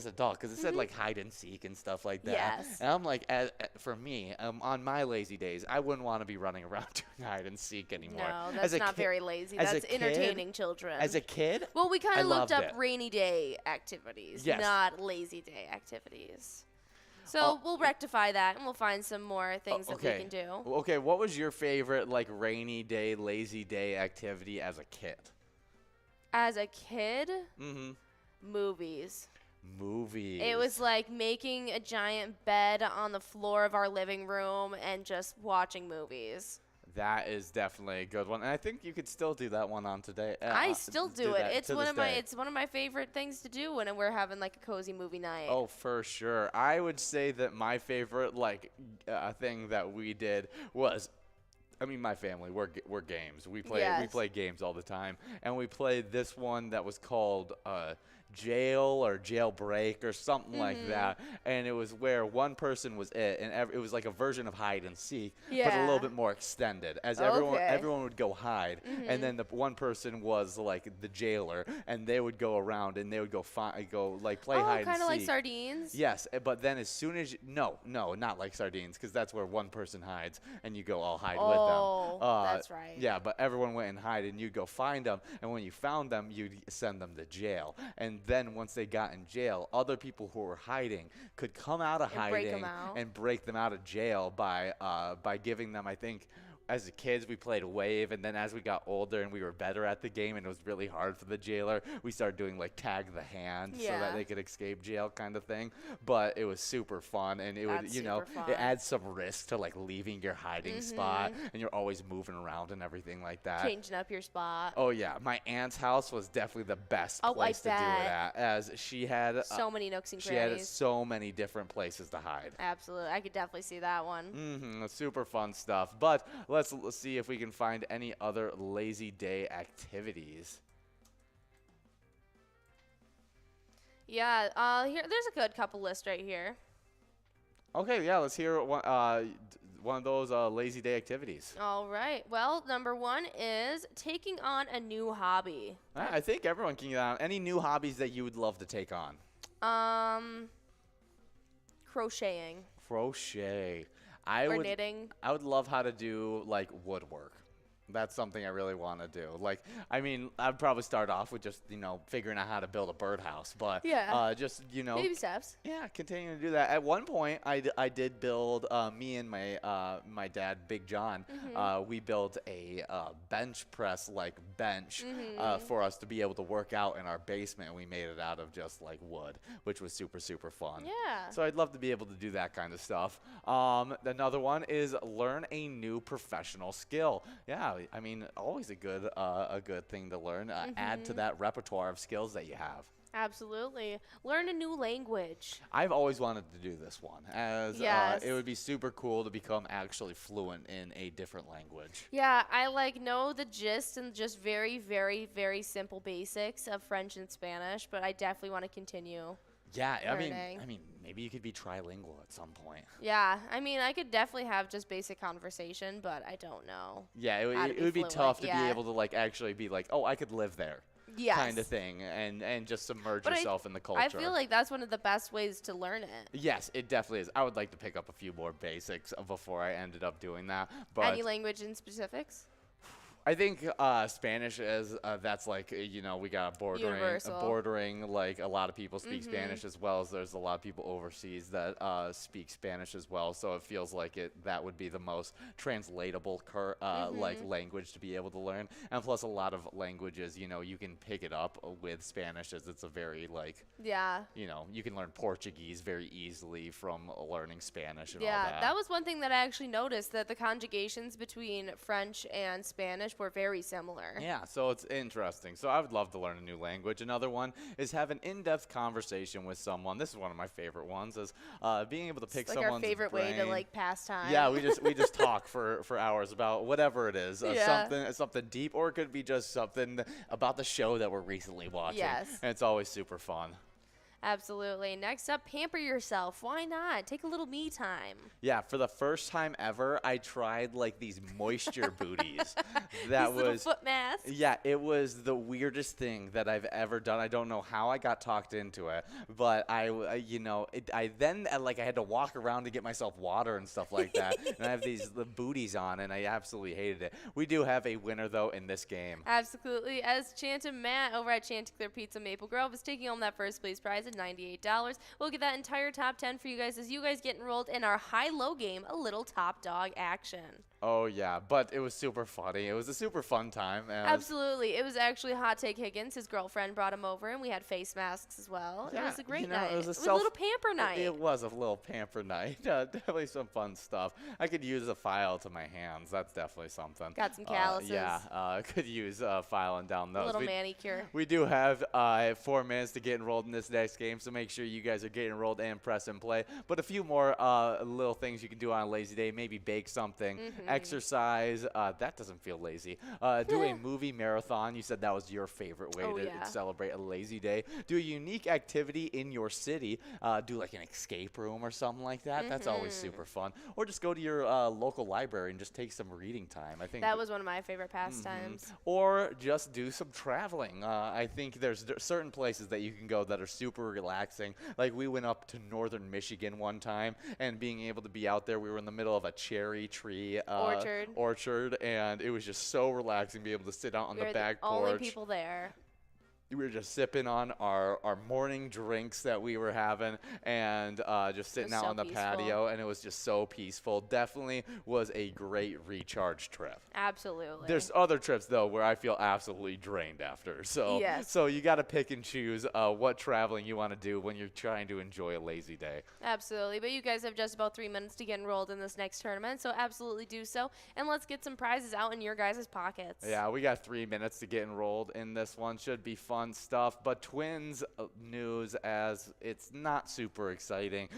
adult because it said like hide and seek and stuff like that. Yes. And I'm like, for me, on my lazy days, I wouldn't want to be running around doing hide and seek anymore. No, that's not very lazy. That's entertaining children. As a kid, well, we kind of looked up it. rainy day activities, not lazy day activities. So we'll rectify that and we'll find some more things that we can do. Okay, what was your favorite like rainy day, lazy day activity as a kid? As a kid? Mm-hmm. Movies. Movies. It was like making a giant bed on the floor of our living room and just watching movies. That is definitely a good one, and I think you could still do that one on today. I still do it. It's one of my favorite things to do when we're having like a cozy movie night. Oh, for sure. I would say that my favorite like thing that we did was. I mean, my family, we're games. We play games all the time, and we played this one that was called Jail or Jailbreak or something like that, and it was where one person was it, and it was like a version of hide and seek, but a little bit more extended, as everyone would go hide, and then the one person was like the jailer, and they would go around and they would go play hide and seek. Kind of like sardines. Yes, but then as soon as no, not like sardines, because that's where one person hides and you go all hide with them. Oh, that's right. Yeah, but everyone went and hide, and you go find them, and when you found them, you'd send them to jail. And then once they got in jail, other people who were hiding could come out of hiding and break them out of jail by giving them, I think, as kids, we played Wave, and then as we got older and we were better at the game and it was really hard for the jailer, we started doing like tag the hand so that they could escape jail kind of thing. But it was super fun, and it would, you know, it adds some risk to like leaving your hiding spot, and you're always moving around and everything like that. Changing up your spot. Oh yeah, my aunt's house was definitely the best place to do it at, as she had so many nooks and she crannies. had so many different places to hide. Absolutely, I could definitely see that one. Super fun stuff. But let's see if we can find any other lazy day activities. Yeah, here there's a good couple list right here. Okay, yeah, let's hear one of those lazy day activities. All right. Well, number one is taking on a new hobby. I think everyone can get on. Any new hobbies that you would love to take on? Crocheting. Crochet. Knitting. I would love how to do like woodwork. That's something I really want to do. Like, I mean, I'd probably start off with just, you know, figuring out how to build a birdhouse. But just, you know. Baby steps. Yeah, continuing to do that. At one point, I did build, me and my dad, Big John, we built a bench press, like, bench for us to be able to work out in our basement. And we made it out of just, like, wood, which was super, super fun. Yeah. So I'd love to be able to do that kind of stuff. Another one is learn a new professional skill. Yeah. I mean, always a good thing to learn. Add to that repertoire of skills that you have. Absolutely. Learn a new language. I've always wanted to do this one, as it would be super cool to become actually fluent in a different language. Yeah, I like know the gist and just very, very, very simple basics of French and Spanish, but I definitely want to continue. Yeah, learning. I mean, maybe you could be trilingual at some point. Yeah, I mean, I could definitely have just basic conversation, but I don't know. Yeah, it would be tough to be able to like actually be like, oh, I could live there. Yes. Kind of thing, and just submerge yourself in the culture. I feel like that's one of the best ways to learn it. Yes, it definitely is. I would like to pick up a few more basics before I ended up doing that. But any language in specifics? I think Spanish is that's like, you know, we got bordering like a lot of people speak Spanish, as well as there's a lot of people overseas that speak Spanish as well. So it feels like that would be the most translatable like language to be able to learn. And plus a lot of languages, you know, you can pick it up with Spanish, as it's a very like you know, you can learn Portuguese very easily from learning Spanish and all that. Yeah, that was one thing that I actually noticed, that the conjugations between French and Spanish were very similar. Yeah, so it's interesting. So I would love to learn a new language. Another one is have an in-depth conversation with someone. This is one of my favorite ones, is being able to pick It's like someone's our favorite brain. way to like pass time. Yeah, we just talk for hours about whatever it is, something deep, or it could be just something about the show that we're recently watching. Yes. And it's always super fun. Absolutely. Next up, pamper yourself. Why not? Take a little me time. Yeah, for the first time ever, I tried like these moisture booties. These little foot masks. Yeah, it was the weirdest thing that I've ever done. I don't know how I got talked into it, but I had to walk around to get myself water and stuff like that. And I have the booties on, and I absolutely hated it. We do have a winner though in this game. Absolutely. As Chantum Matt over at Chanticleer Pizza Maple Grove is taking home that first place prize at $98. We'll get that entire top 10 for you guys as you guys get enrolled in our high-low game, a little top dog action. Oh, yeah, but it was super funny. It was a super fun time. Absolutely. It was actually Hot Take Higgins. His girlfriend brought him over, and we had face masks as well. Yeah, it was a great night. It was a little pamper night. It was a little pamper night. Definitely some fun stuff. I could use a file to my hands. That's definitely something. Got some calluses. I could use filing down those. A little manicure. We do have 4 minutes to get enrolled in this next game, so make sure you guys are getting enrolled and press and play. But a few more little things you can do on a lazy day. Maybe bake something, exercise. That doesn't feel lazy. Do a movie marathon. You said that was your favorite way to celebrate a lazy day. Do a unique activity in your city. Do like an escape room or something like that. That's always super fun. Or just go to your local library and just take some reading time. I think that was one of my favorite pastimes. Or just do some traveling. I think there's certain places that you can go that are super relaxing. Like we went up to northern Michigan one time, and being able to be out there, we were in the middle of a cherry tree orchard, and it was just so relaxing, being able to sit out on the back porch. Only people there. We were just sipping on our morning drinks that we were having, and just sitting out on the patio, and it was just so peaceful. Definitely was a great recharge trip. Absolutely. There's other trips though where I feel absolutely drained after. So so you got to pick and choose what traveling you want to do when you're trying to enjoy a lazy day. Absolutely. But you guys have just about 3 minutes to get enrolled in this next tournament, so absolutely do so. And let's get some prizes out in your guys' pockets. Yeah, we got 3 minutes to get enrolled in this one. Should be fun stuff, but Twins news, as it's not super exciting.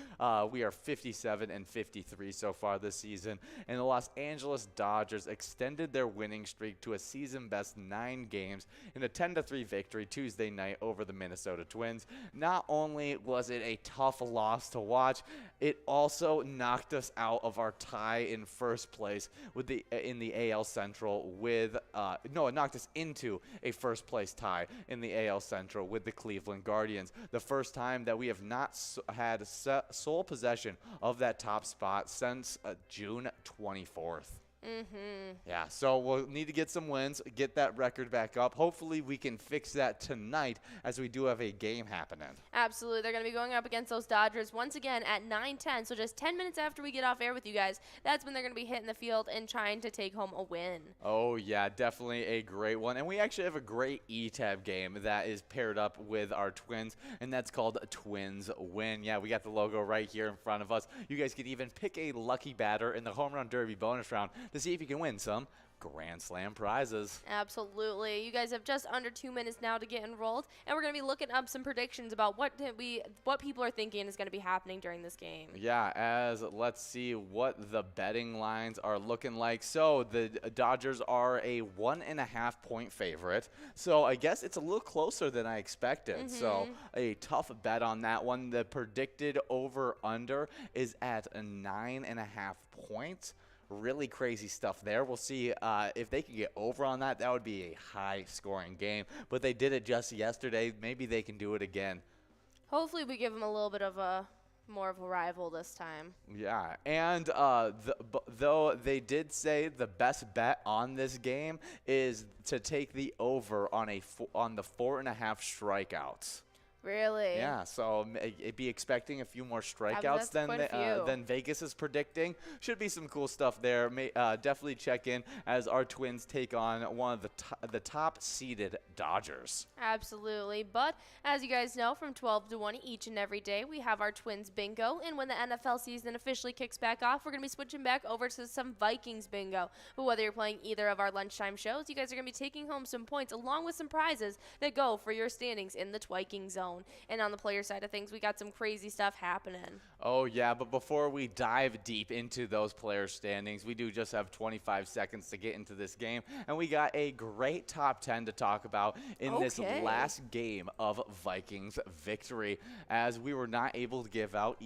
We are 57-53 so far this season, and the Los Angeles Dodgers extended their winning streak to a season best 9 games in a 10-3 victory Tuesday night over the Minnesota Twins. Not only was it a tough loss to watch, it also knocked us out of our tie in first place with in the AL Central with it knocked us into a first place tie in the AL Central with the Cleveland Guardians. The first time that we have not had sole possession of that top spot since June 24th. Yeah, so we'll need to get some wins, get that record back up. Hopefully we can fix that tonight, as we do have a game happening. Absolutely. They're going to be going up against those Dodgers once again at 9:10, so just 10 minutes after we get off air with you guys. That's when they're going to be hitting the field and trying to take home a win. Oh, yeah, definitely a great one. And we actually have a great E-Tab game that is paired up with our Twins, and that's called Twins Win. Yeah, we got the logo right here in front of us. You guys could even pick a lucky batter in the Home Run Derby bonus round to see if you can win some Grand Slam prizes. Absolutely. You guys have just under 2 minutes now to get enrolled, and we're going to be looking up some predictions about what people are thinking is going to be happening during this game. Yeah, let's see what the betting lines are looking like. So the Dodgers are a 1.5 point favorite. So I guess it's a little closer than I expected. So a tough bet on that one. The predicted over-under is at 9.5 points. Really crazy stuff there. We'll see if they can get over on that. That would be a high-scoring game. But they did it just yesterday. Maybe they can do it again. Hopefully we give them a little bit of more of a rival this time. Yeah, and though they did say the best bet on this game is to take the over on the 4.5 strikeouts. Really? Yeah, so be expecting a few more strikeouts than Vegas is predicting. Should be some cool stuff there. Definitely check in as our Twins take on one of the top-seeded Dodgers. Absolutely. But as you guys know, from 12 to 1 each and every day, we have our Twins Bingo. And when the NFL season officially kicks back off, we're going to be switching back over to some Vikings Bingo. But whether you're playing either of our lunchtime shows, you guys are going to be taking home some points along with some prizes that go for your standings in the Twiking zone. And on the player side of things, we got some crazy stuff happening. Oh, yeah, but before we dive deep into those player standings, we do just have 25 seconds to get into this game, and we got a great top 10 to talk about in this last game of Vikings victory, as we were not able to give out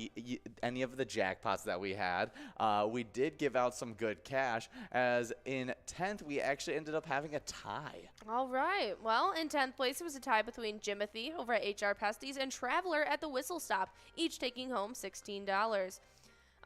any of the jackpots that we had. We did give out some good cash, as in 10th, we actually ended up having a tie. All right. Well, in 10th place, it was a tie between Jimothy over at HR Pesties and Traveler at the Whistle Stop, each taking home $16.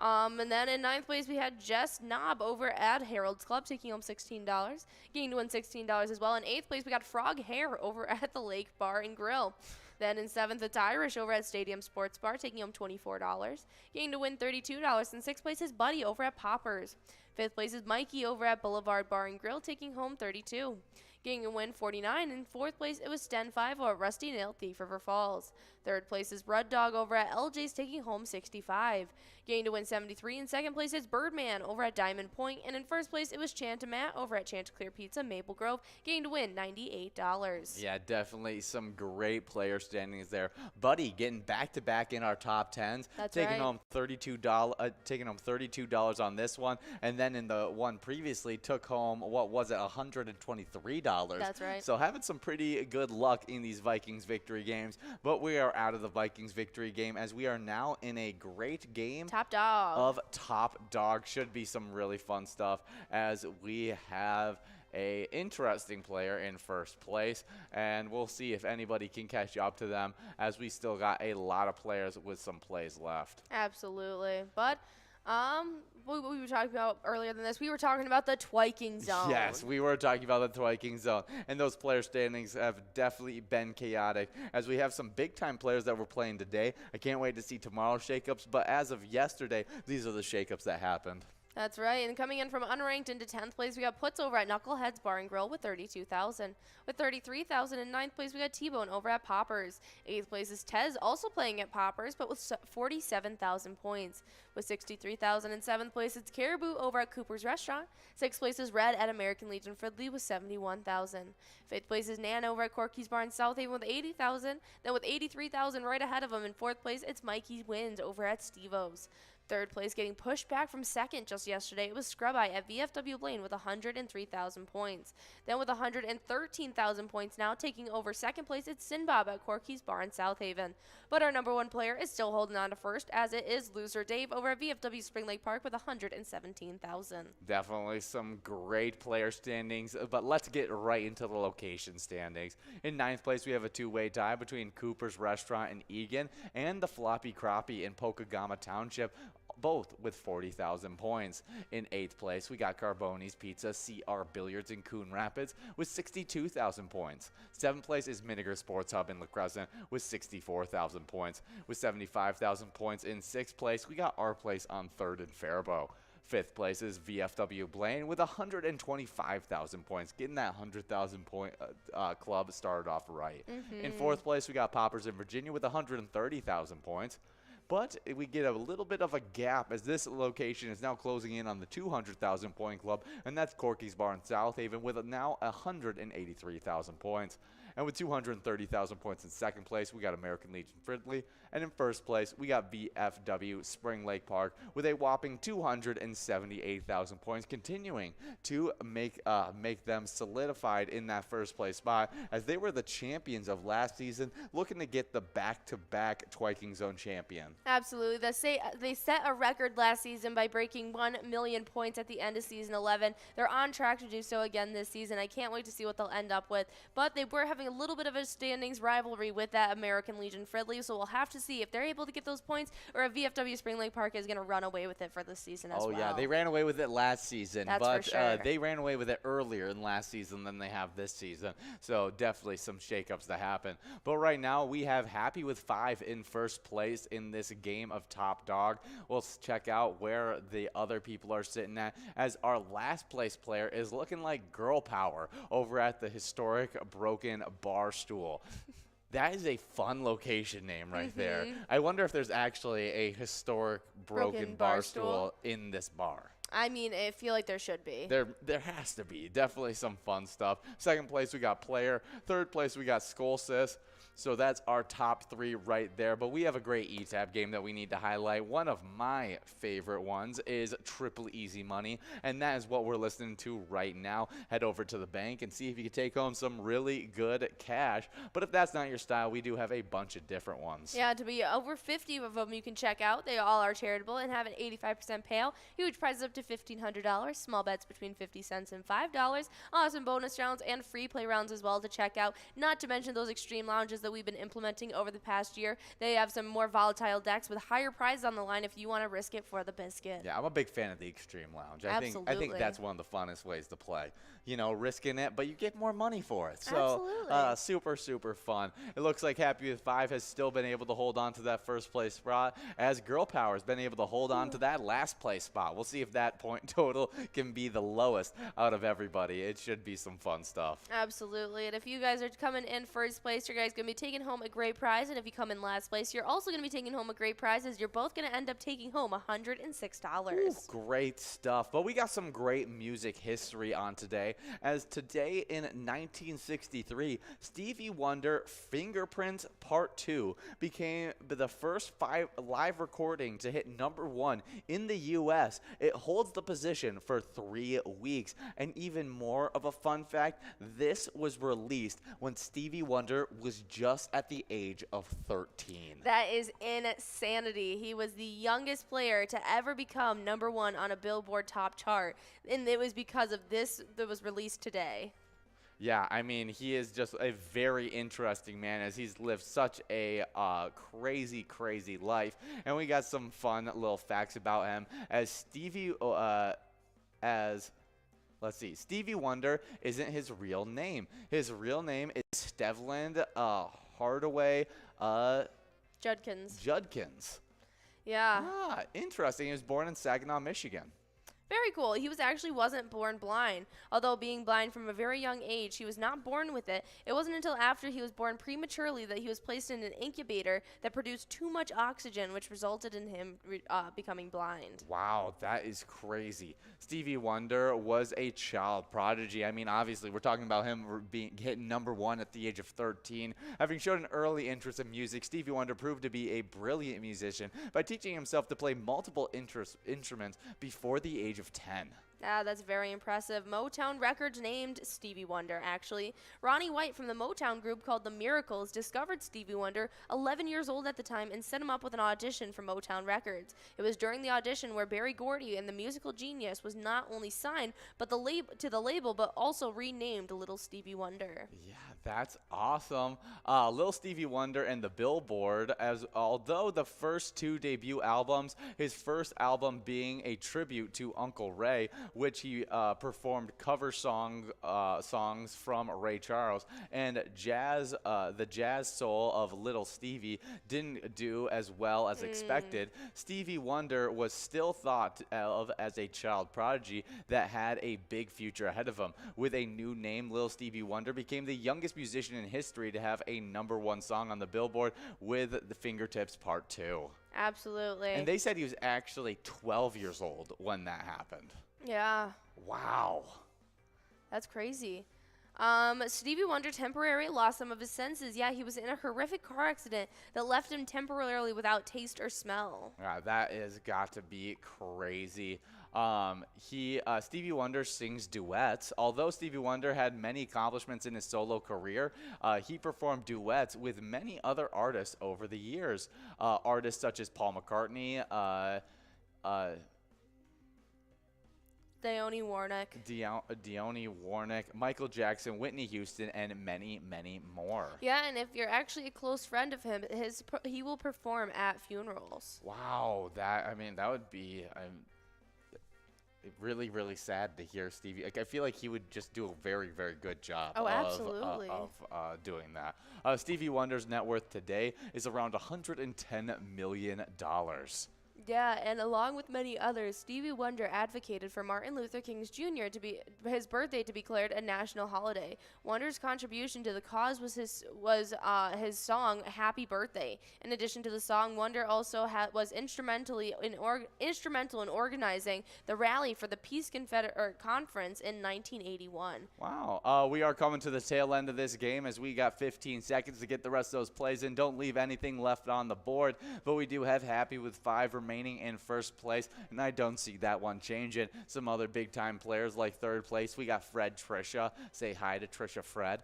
And then in 9th place, we had Jess Knob over at Harold's Club, taking home $16. Getting to win $16 as well. In 8th place, we got Frog Hair over at the Lake Bar and Grill. Then in 7th, it's Irish over at Stadium Sports Bar, taking home $24. Getting to win $32. In 6th place is Buddy over at Poppers. 5th place is Mikey over at Boulevard Bar and Grill, taking home $32. Getting a win, $49. In 4th place, it was Sten 5 over at Rusty Nail Thief River Falls. 3rd place is Rud Dog over at LJ's, taking home $65. Getting to win $73. In 2nd place, it's Birdman over at Diamond Point. And in 1st place, it was Chantamat over at Chanticleer Pizza, Maple Grove, getting to win $98. Yeah, definitely some great player standings there. Buddy getting back-to-back in our top 10s. That's taking right. home $32 on this one. And then in the one previously took home, what was it, $123. That's right. So having some pretty good luck in these Vikings victory games. But we are out of the Vikings victory game as we are now in a great game. Top dog. Of Top Dog. Should be some really fun stuff as we have a interesting player in first place, and we'll see if anybody can catch up to them as we still got a lot of players with some plays left. Absolutely. But we were talking about earlier than this, we were talking about the Twiking zone. Yes, we were talking about the Twiking zone, and those player standings have definitely been chaotic as we have some big-time players that were playing today. I can't wait to see tomorrow's shakeups, but as of yesterday, these are the shakeups that happened. That's right. And coming in from unranked into 10th place, we got Puts over at Knuckleheads Bar and Grill with $32,000. With $33,000 in 9th place, we got T-Bone over at Poppers. 8th place is Tez, also playing at Poppers, but with 47,000 points. With $63,000 in 7th place, it's Caribou over at Cooper's Restaurant. 6th place is Red at American Legion Fridley with $71,000. 5th place is Nan over at Corky's Bar in South Haven with $80,000. Then with $83,000 right ahead of him in 4th place, it's Mikey Wins over at Steve-O's. 3rd place getting pushed back from 2nd just yesterday. It was Scrub Eye at VFW Blaine with 103,000 points. Then with 113,000 points now taking over 2nd place, it's Sinbob at Corky's Bar in South Haven. But our number 1 player is still holding on to first, as it is Loser Dave over at VFW Spring Lake Park with 117,000. Definitely some great player standings, but let's get right into the location standings. In 9th place, we have a two-way tie between Cooper's Restaurant in Egan and the Floppy Crappie in Pokegama Township, both with 40,000 points. In 8th place, we got Carboni's Pizza CR Billiards in Coon Rapids with 62,000 points. 7th place is Miniger Sports Hub in La Crescent with 64,000 points. With 75,000 points in 6th place, we got our place on 3rd in Faribault. 5th place is VFW Blaine with 125,000 points, getting that 100,000 point club started off right. In 4th place, we got Poppers in Virginia with 130,000 points. But we get a little bit of a gap as this location is now closing in on the 200,000 point club, and that's Corky's Bar in South Haven with now 183,000 points. And with 230,000 points in 2nd place, we got American Legion Fridley. And in 1st place, we got VFW Spring Lake Park with a whopping 278,000 points, continuing to make them solidified in that 1st place spot as they were the champions of last season, looking to get the back-to-back Twiking Zone champion. Absolutely. They set a record last season by breaking 1 million points at the end of season 11. They're on track to do so again this season. I can't wait to see what they'll end up with. But they were having having a little bit of a standings rivalry with that American Legion Fridley, so we'll have to see if they're able to get those points or if VFW Spring Lake Park is going to run away with it for this season as well. Oh, yeah, they ran away with it last season, That's but for sure. they ran away with it earlier in last season than they have this season, so definitely some shakeups to happen. But right now, we have Happy with 5 in first place in this game of Top Dog. We'll check out where the other people are sitting at, as our last place player is looking like girl power over at the historic Broken Barstool. That is a fun location name right there. I wonder if there's actually a historic Broken Barstool in this bar. I mean, I feel like there should be. There has to be. Definitely some fun stuff. Second place, we got Player. Third place, we got Skull Sis. So that's our top 3 right there. But we have a great E-Tab game that we need to highlight. One of my favorite ones is Triple Easy Money, and that is what we're listening to right now. Head over to the bank and see if you can take home some really good cash. But if that's not your style, we do have a bunch of different ones. Yeah, to be over 50 of them you can check out. They all are charitable and have an 85% payout. Huge prizes up to $1,500. Small bets between 50 cents and $5. Awesome bonus rounds and free play rounds as well to check out. Not to mention those extreme lounges that we've been implementing over the past year. They have some more volatile decks with higher prizes on the line if you want to risk it for the biscuit. Yeah, I'm a big fan of the Extreme Lounge. Absolutely. I think that's one of the funnest ways to play. You know, risking it, but you get more money for it. So, super, super fun. It looks like Happy with 5 has still been able to hold on to that first place spot, as Girl Power has been able to hold on to that last place spot. We'll see if that point total can be the lowest out of everybody. It should be some fun stuff. Absolutely. And if you guys are coming in first place, you guys going to be taking home a great prize. And if you come in last place, you're also going to be taking home a great prize, as you're both going to end up taking home $106. Ooh, great stuff. But we got some great music history on today, as today in 1963, Stevie Wonder Fingerprints Part 2 became the first live recording to hit #1 in the U.S. It holds the position for 3 weeks. And even more of a fun fact, this was released when Stevie Wonder was just at the age of 13. That is insanity. He was the youngest player to ever become #1 on a Billboard top chart, and it was because of this that was released today. Yeah, I mean, he is just a very interesting man, as he's lived such a crazy, crazy life. And we got some fun little facts about him, as Stevie Wonder isn't his real name. His real name is Stevland Hardaway Judkins. Yeah. Ah, interesting. He was born in Saginaw, Michigan. Very cool. He wasn't born blind. Although being blind from a very young age, he was not born with it. It wasn't until after he was born prematurely that he was placed in an incubator that produced too much oxygen, which resulted in him becoming blind. Wow, that is crazy. Stevie Wonder was a child prodigy. I mean, obviously, we're talking about him hitting #1 at the age of 13. Having shown an early interest in music, Stevie Wonder proved to be a brilliant musician by teaching himself to play multiple instruments before the age of 10. That's very impressive. Motown Records named Stevie Wonder, actually. Ronnie White from the Motown group called The Miracles discovered Stevie Wonder, 11 years old at the time, and set him up with an audition for Motown Records. It was during the audition where Berry Gordy and the musical genius was not only signed to the label, but also renamed Little Stevie Wonder. Yeah, that's awesome. Little Stevie Wonder and the Billboard, although the first 2 debut albums, his first album being a tribute to Uncle Ray, which he performed cover songs from Ray Charles, and the jazz soul of Little Stevie didn't do as well as expected. Stevie Wonder was still thought of as a child prodigy that had a big future ahead of him. With a new name, Little Stevie Wonder became the youngest musician in history to have a #1 song on the Billboard with The Fingertips Part 2. Absolutely. And they said he was actually 12 years old when that happened. Yeah. Wow. That's crazy. Stevie Wonder temporarily lost some of his senses. Yeah, he was in a horrific car accident that left him temporarily without taste or smell. Yeah, that has got to be crazy. Stevie Wonder sings duets. Although Stevie Wonder had many accomplishments in his solo career, he performed duets with many other artists over the years. Artists such as Paul McCartney, Dione Warnick. Dione Warnick, Michael Jackson, Whitney Houston, and many, many more. Yeah, and if you're actually a close friend of him, he will perform at funerals. Wow, that would be really, really sad to hear Stevie. Like, I feel like he would just do a very, very good job absolutely. of doing that. Stevie Wonder's net worth today is around $110 million. Yeah, and along with many others, Stevie Wonder advocated for Martin Luther King Jr. his birthday to be declared a national holiday. Wonder's contribution to the cause was his song "Happy Birthday." In addition to the song, Wonder also was instrumental in organizing the rally for the Peace Conference in 1981. Wow, we are coming to the tail end of this game as we got 15 seconds to get the rest of those plays in. Don't leave anything left on the board, but we do have Happy with 5 remaining in first place, and I don't see that one changing. Some other big-time players like third place, we got Fred Trisha. Say hi to Trisha Fred.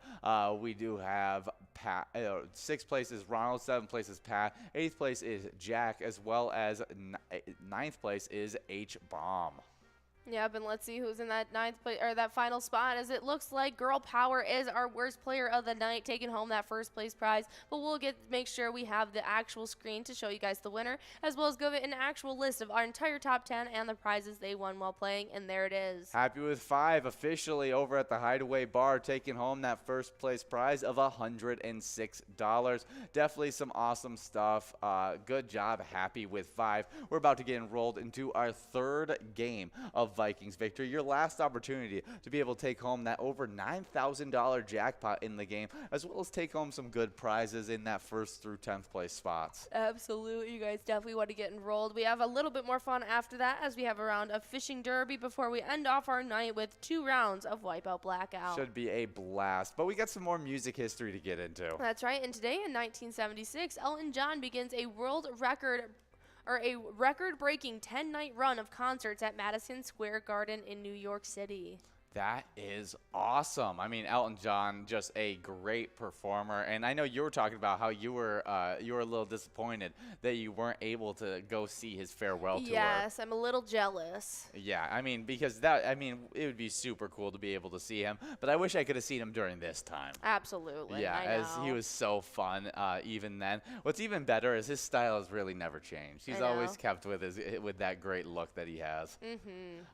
We do have Pat. 6th place is Ronald. 7th place is Pat. 8th place is Jack, as well as 9th place is H-Bomb. Yep, and let's see who's in that that final spot, as it looks like Girl Power is our worst player of the night, taking home that first place prize. But we'll make sure we have the actual screen to show you guys the winner, as well as give it an actual list of our entire top 10 and the prizes they won while playing, and there it is. Happy with 5 officially over at the Hideaway Bar, taking home that first place prize of $106. Definitely some awesome stuff. Good job, Happy with 5. We're about to get enrolled into our third game of Vikings victory. Your last opportunity to be able to take home that over $9,000 jackpot in the game, as well as take home some good prizes in that 1st through 10th place spots. Absolutely, you guys definitely want to get enrolled. We have a little bit more fun after that, as we have a round of fishing derby before we end off our night with 2 rounds of Wipeout Blackout. Should be a blast, but we got some more music history to get into. That's right, and today in 1976, Elton John begins a record-breaking 10-night run of concerts at Madison Square Garden in New York City. That is awesome. I mean, Elton John, just a great performer. And I know you were talking about how you were a little disappointed that you weren't able to go see his farewell tour. Yes, I'm a little jealous. Yeah, I mean, because it would be super cool to be able to see him. But I wish I could have seen him during this time. Absolutely. Yeah, I as know. he was so fun even then. What's even better is his style has really never changed. He's always kept with that great look that he has.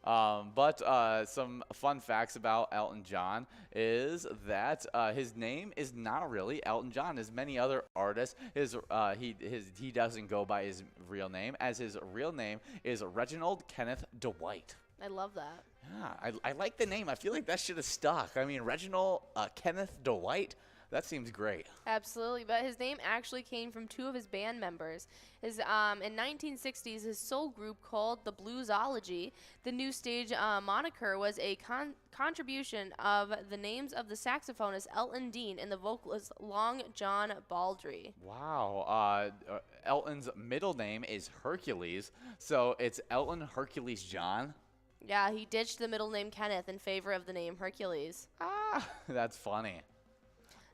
But some fun facts about Elton John is that his name is not really Elton John. As many other artists, he doesn't go by his real name, as his real name is Reginald Kenneth Dwight. I love that. Yeah, I like the name. I feel like that should have stuck. I mean, Reginald Kenneth Dwight. That seems great. Absolutely, but his name actually came from 2 of his band members. In 1960s, his soul group called the Bluesology. The new stage moniker was a contribution of the names of the saxophonist Elton Dean and the vocalist Long John Baldry. Wow. Elton's middle name is Hercules, so it's Elton Hercules John. Yeah, he ditched the middle name Kenneth in favor of the name Hercules. That's funny.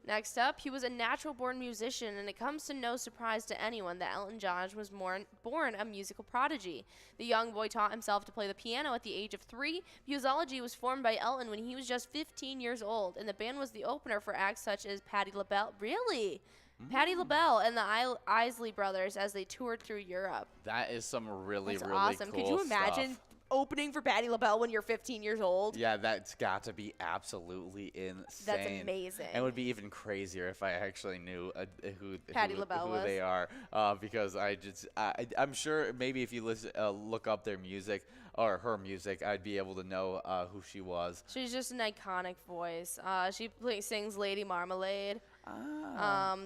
Next up, he was a natural-born musician, and it comes to no surprise to anyone that Elton John was born a musical prodigy. The young boy taught himself to play the piano at the age of 3. Bluesology was formed by Elton when he was just 15 years old, and the band was the opener for acts such as Patti LaBelle. Really? Patti LaBelle and the Isley Brothers as they toured through Europe. That is some really awesome. Cool Could you imagine stuff. Opening for Patti LaBelle when you're 15 years old? Yeah, that's got to be absolutely insane. That's amazing. And it would be even crazier if I actually knew who LaBelle they are, because I'm sure maybe if you look up their music or her music, I'd be able to know who she was. She's just an iconic voice. She sings Lady Marmalade.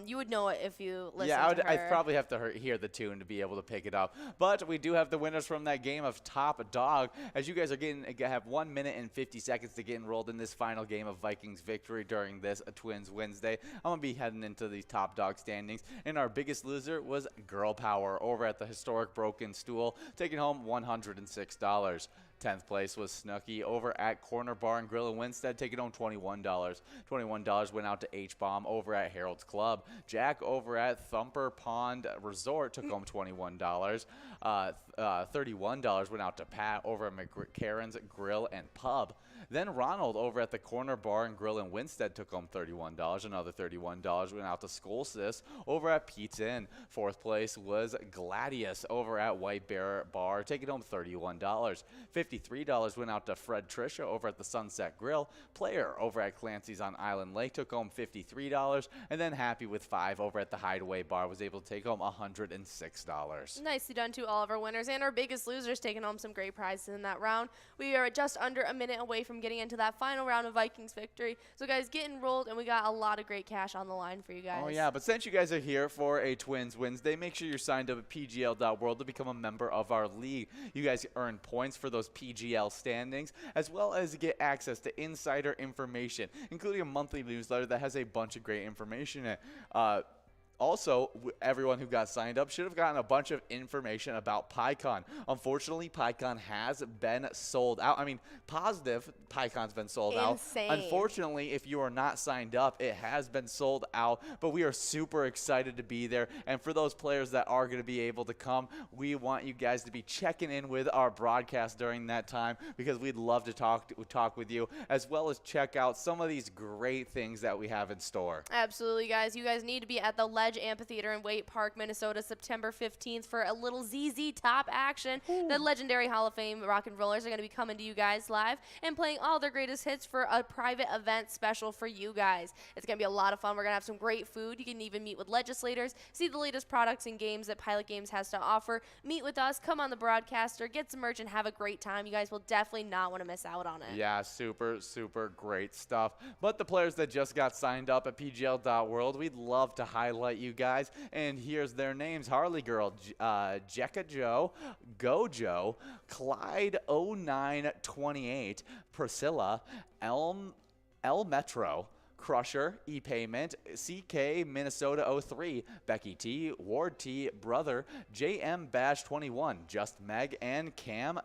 You would know it if you listened to her. I'd probably have to hear the tune to be able to pick it up. But we do have the winners from that game of Top Dog, as you guys are have 1 minute and 50 seconds to get enrolled in this final game of Vikings victory during this Twins Wednesday. I'm going to be heading into the Top Dog standings, and our biggest loser was Girl Power over at the historic Broken Stool, taking home $106. 10th place was Snooky over at Corner Bar and Grill in Winstead, taking home $21. $21 went out to H-Bomb over at Harold's Club. Jack over at Thumper Pond Resort took home $21. $31 went out to Pat over at McCarran's Grill and Pub. Then Ronald over at the Corner Bar and Grill in Winstead took home $31. Another $31 went out to Schoolsis over at Pete's Inn. 4th place was Gladius over at White Bear Bar, taking home $31. $53 went out to Fred Trisha over at the Sunset Grill. Player over at Clancy's on Island Lake took home $53. And then Happy with 5 over at the Hideaway Bar was able to take home $106. Nicely done to all of our winners and our biggest losers, taking home some great prizes in that round. We are just under a minute away from getting into that final round of Vikings victory. So guys, get enrolled, and we got a lot of great cash on the line for you guys. Oh yeah, but since you guys are here for a Twins Wednesday, make sure you're signed up at PGL.world to become a member of our league. You guys earn points for those PGL standings, as well as get access to insider information, including a monthly newsletter that has a bunch of great information in it. Also, everyone who got signed up should have gotten a bunch of information about PyCon. Unfortunately, PyCon has been sold out. I mean, positive, PyCon's been sold out. Unfortunately, if you are not signed up, it has been sold out. But we are super excited to be there. And for those players that are going to be able to come, we want you guys to be checking in with our broadcast during that time, because we'd love to talk with you, as well as check out some of these great things that we have in store. Absolutely, guys. You guys need to be at the Amphitheater in Waite Park, Minnesota, September 15th for a little ZZ Top action. The legendary Hall of Fame rock and rollers are going to be coming to you guys live and playing all their greatest hits for a private event special for you guys. It's going to be a lot of fun. We're going to have some great food. You can even meet with legislators, see the latest products and games that Pilot Games has to offer, meet with us, come on the broadcaster, get some merch, and have a great time. You guys will definitely not want to miss out on it. Yeah, super, super great stuff. But the players that just got signed up at PGL.world, we'd love to highlight you guys, and here's their names: Harley Girl, Jekka Joe, Gojo, Clyde 0928, Priscilla, El Metro, Crusher, ePayment, CK Minnesota 03, Becky T, Ward T, Brother, JM Bash 21, Just Meg, and Cam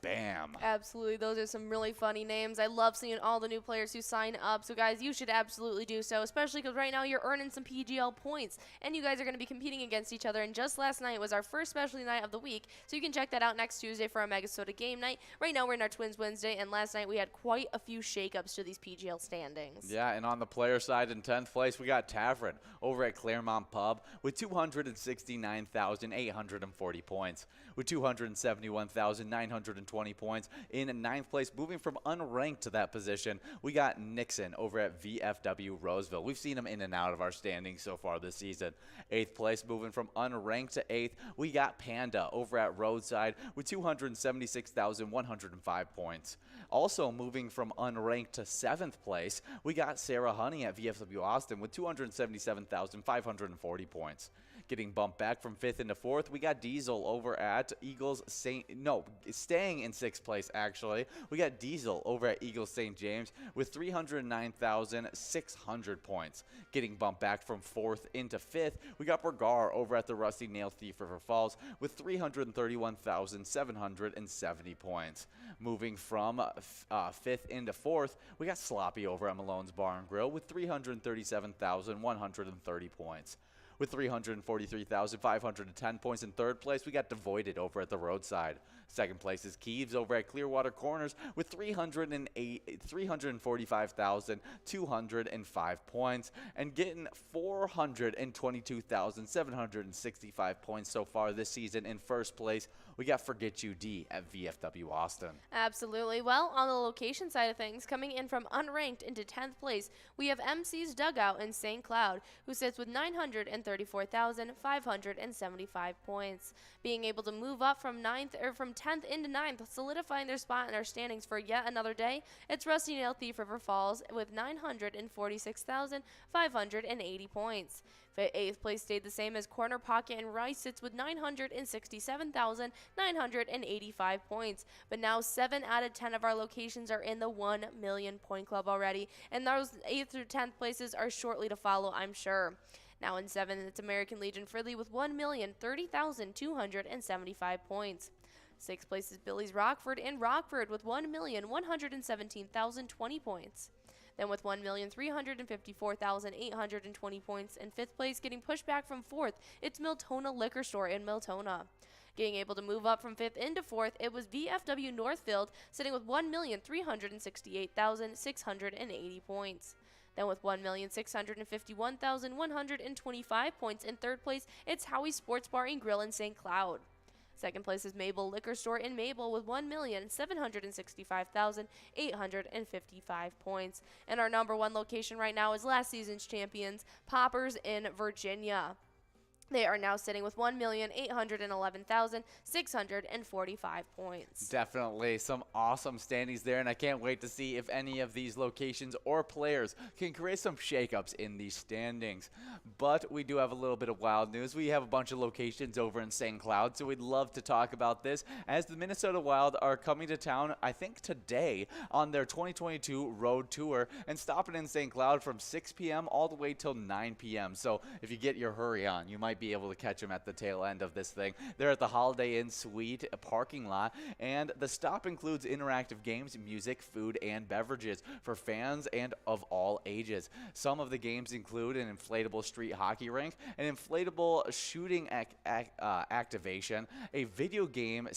Bam. Absolutely. Those are some really funny names. I love seeing all the new players who sign up. So, guys, you should absolutely do so, especially because right now you're earning some PGL points, and you guys are going to be competing against each other. And just last night was our first specialty night of the week, so you can check that out next Tuesday for our MegaSota game night. Right now we're in our Twins Wednesday, and last night we had quite a few shakeups to these PGL standings. Yeah, and on the player side in 10th place, we got Tavern over at Claremont Pub with 269,840 points, with 271,920 points. In 9th place, moving from unranked to that position, we got Nixon over at VFW Roseville. We've seen him in and out of our standings so far this season. 8th place, moving from unranked to 8th, we got Panda over at Roadside with 276,105 points. Also moving from unranked to 7th place, we got Sarah Honey at VFW Austin with 277,540 points. Getting bumped back from 5th into 4th, we got Diesel over at staying in 6th place, actually. We got Diesel over at Eagles St. James with 309,600 points. Getting bumped back from 4th into 5th, we got Bergar over at the Rusty Nail Thief River Falls with 331,770 points. Moving from 5th into 4th, we got Sloppy over at Malone's Bar and Grill with 337,130 points. With 343,510 points in 3rd place, we got Devoided over at the Roadside. 2nd place is Keeves over at Clearwater Corners with 345,205 points, and getting 422,765 points so far this season in 1st place, we got Forget You D at VFW Austin. Absolutely. Well, on the location side of things, coming in from unranked into 10th place, we have MC's Dugout in St. Cloud, who sits with 934,575 points. Being able to move up from 10th into 9th, solidifying their spot in our standings for yet another day, it's Rusty Nail Thief River Falls with 946,580 points. 8th place stayed the same as Corner Pocket and Rice sits with 967,985 points. But now 7 out of 10 of our locations are in the 1 million point club already, and those 8th through 10th places are shortly to follow, I'm sure. Now in 7th, it's American Legion Fridley with 1,030,275 points. Sixth place is Billy's Rockford in Rockford with 1,117,020 points. Then with 1,354,820 points in fifth place, getting pushed back from fourth, it's Miltona Liquor Store in Miltona. Getting able to move up from fifth into fourth, it was VFW Northfield, sitting with 1,368,680 points. Then with 1,651,125 points in third place, it's Howie's Sports Bar and Grill in St. Cloud. Second place is Mabel Liquor Store in Mabel with 1,765,855 points. And our number one location right now is last season's champions, Poppers in Virginia. They are now sitting with 1,811,645 points. Definitely some awesome standings there, and I can't wait to see if any of these locations or players can create some shakeups in these standings. But we do have a little bit of wild news. We have a bunch of locations over in St. Cloud, so we'd love to talk about this as the Minnesota Wild are coming to town, I think today, on their 2022 road tour and stopping in St. Cloud from 6 p.m. all the way till 9 p.m. So if you get your hurry on, you might be able to catch them at the tail end of this thing. They're at the Holiday Inn Suite parking lot, and the stop includes interactive games, music, food, and beverages for fans and of all ages. Some of the games include an inflatable street hockey rink, an inflatable shooting activation, a video game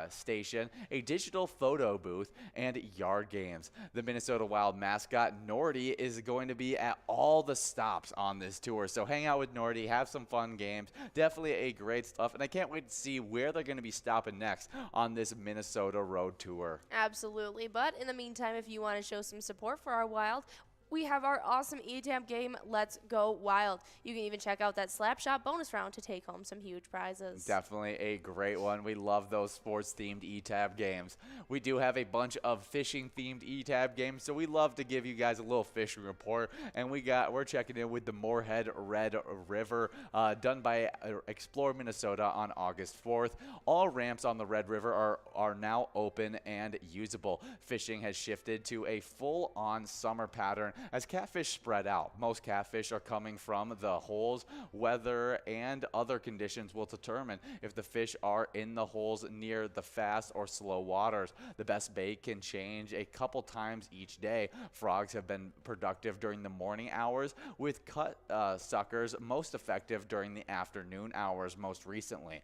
station, a digital photo booth, and yard games. The Minnesota Wild mascot, Nordy, is going to be at all the stops on this tour. So hang out with Nordy, have some fun games. Definitely a great stuff, and I can't wait to see where they're going to be stopping next on this Minnesota road tour. Absolutely, but in the meantime, if you want to show some support for our Wild, we have our awesome E-Tab game, Let's Go Wild. You can even check out that Slapshot bonus round to take home some huge prizes. Definitely a great one. We love those sports-themed E-Tab games. We do have a bunch of fishing-themed E-Tab games, so we love to give you guys a little fishing report. And we're checking in with the Moorhead Red River, done by Explore Minnesota on August 4th. All ramps on the Red River are now open and usable. Fishing has shifted to a full-on summer pattern as catfish spread out. Most catfish are coming from the holes. Weather and other conditions will determine if the fish are in the holes near the fast or slow waters. The best bait can change a couple times each day. Frogs have been productive during the morning hours, with cut suckers most effective during the afternoon hours most recently.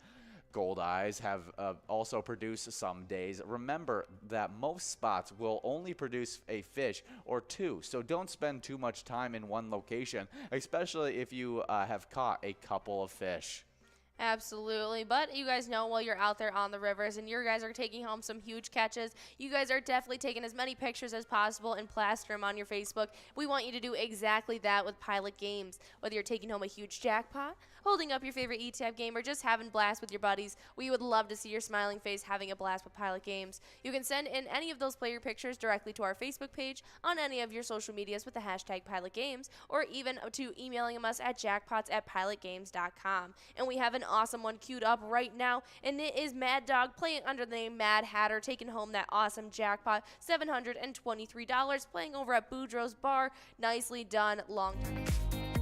Goldeyes have also produced some days. Remember that most spots will only produce a fish or two, so don't spend too much time in one location, especially if you have caught a couple of fish. Absolutely, but you guys know while you're out there on the rivers and you guys are taking home some huge catches, you guys are definitely taking as many pictures as possible and plaster them on your Facebook. We want you to do exactly that with Pilot Games. Whether you're taking home a huge jackpot, holding up your favorite E-Tab game, or just having blast with your buddies, we would love to see your smiling face having a blast with Pilot Games. You can send in any of those player pictures directly to our Facebook page, on any of your social medias with the hashtag Pilot Games, or even to emailing us at jackpots@pilotgames.com. And we have an awesome one queued up right now, and it is Mad Dog playing under the name Mad Hatter, taking home that awesome jackpot, $723, playing over at Boudreaux's Bar. Nicely done, long time.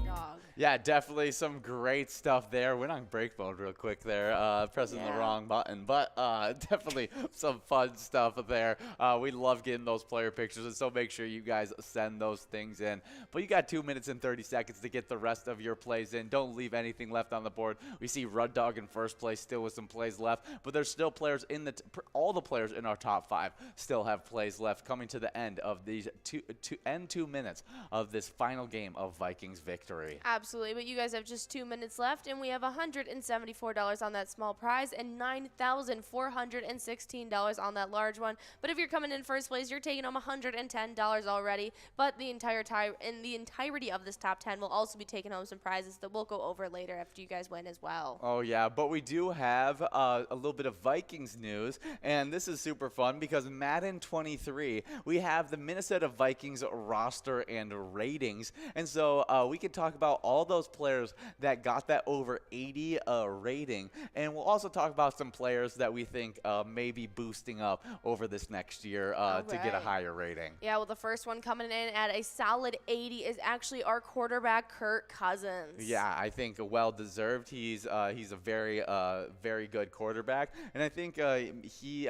Dog. Yeah, definitely some great stuff there. Went on break mode real quick there, pressing the wrong button, but definitely some fun stuff there. We love getting those player pictures, and so make sure you guys send those things in. But you got 2 minutes and 30 seconds to get the rest of your plays in. Don't leave anything left on the board. We see Rud Dog in first place still with some plays left, but there's still players in the all the players in our top 5 still have plays left, coming to the end of these 2 minutes of this final game of Vikings victory. Absolutely, but you guys have just 2 minutes left, and we have $174 on that small prize and $9,416 on that large one. But if you're coming in first place, you're taking home $110 already. But the entirety of this top 10 will also be taking home some prizes that we'll go over later after you guys win as well. Oh yeah, but we do have a little bit of Vikings news, and this is super fun because Madden 23, we have the Minnesota Vikings roster and ratings, and so we can talk about all all those players that got that over 80 rating. And we'll also talk about some players that we think may be boosting up over this next year to get a higher rating. Yeah, well, the first one coming in at a solid 80 is actually our quarterback, Kirk Cousins. Yeah, I think well-deserved. He's a very good quarterback. And I think he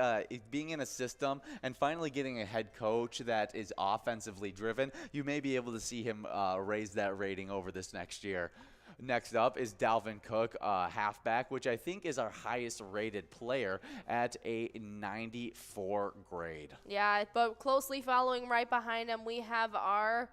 being in a system and finally getting a head coach that is offensively driven, you may be able to see him raise that rating over this next year. Next up is Dalvin Cook, halfback, which I think is our highest rated player at a 94 grade. Yeah, but closely following right behind him, we have our,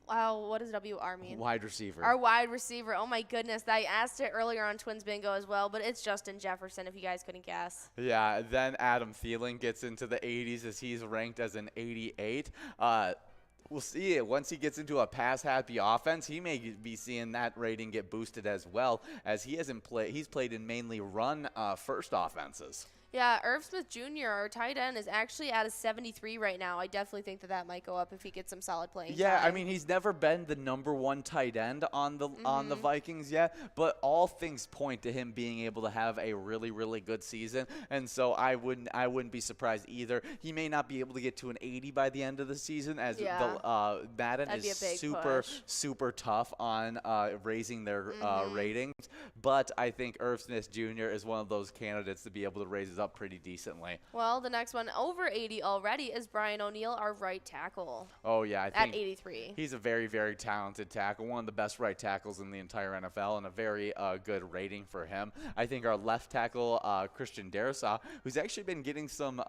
wow, what does WR mean? Wide receiver. Our wide receiver. Oh, my goodness. I asked it earlier on Twins Bingo as well, but it's Justin Jefferson, if you guys couldn't guess. Yeah, then Adam Thielen gets into the 80s as he's ranked as an 88. We'll see it. Once he gets into a pass-happy offense, he may be seeing that rating get boosted as well, as he's played in mainly run-first offenses. Yeah, Irv Smith Jr., our tight end, is actually at a 73 right now. I definitely think that might go up if he gets some solid playing Yeah, time. I mean, he's never been the #1 tight end on the Vikings yet, but all things point to him being able to have a really, really good season, and so I wouldn't be surprised either. He may not be able to get to an 80 by the end of the season, as the Madden is super tough on raising their ratings, but I think Irv Smith Jr. is one of those candidates to be able to raise his up pretty decently. Well, the next one over 80 already is Brian O'Neill, our right tackle. Oh, yeah. I think at 83. He's a very, very talented tackle, one of the best right tackles in the entire NFL, and a very good rating for him. I think our left tackle, Christian Darrisaw, who's actually been getting some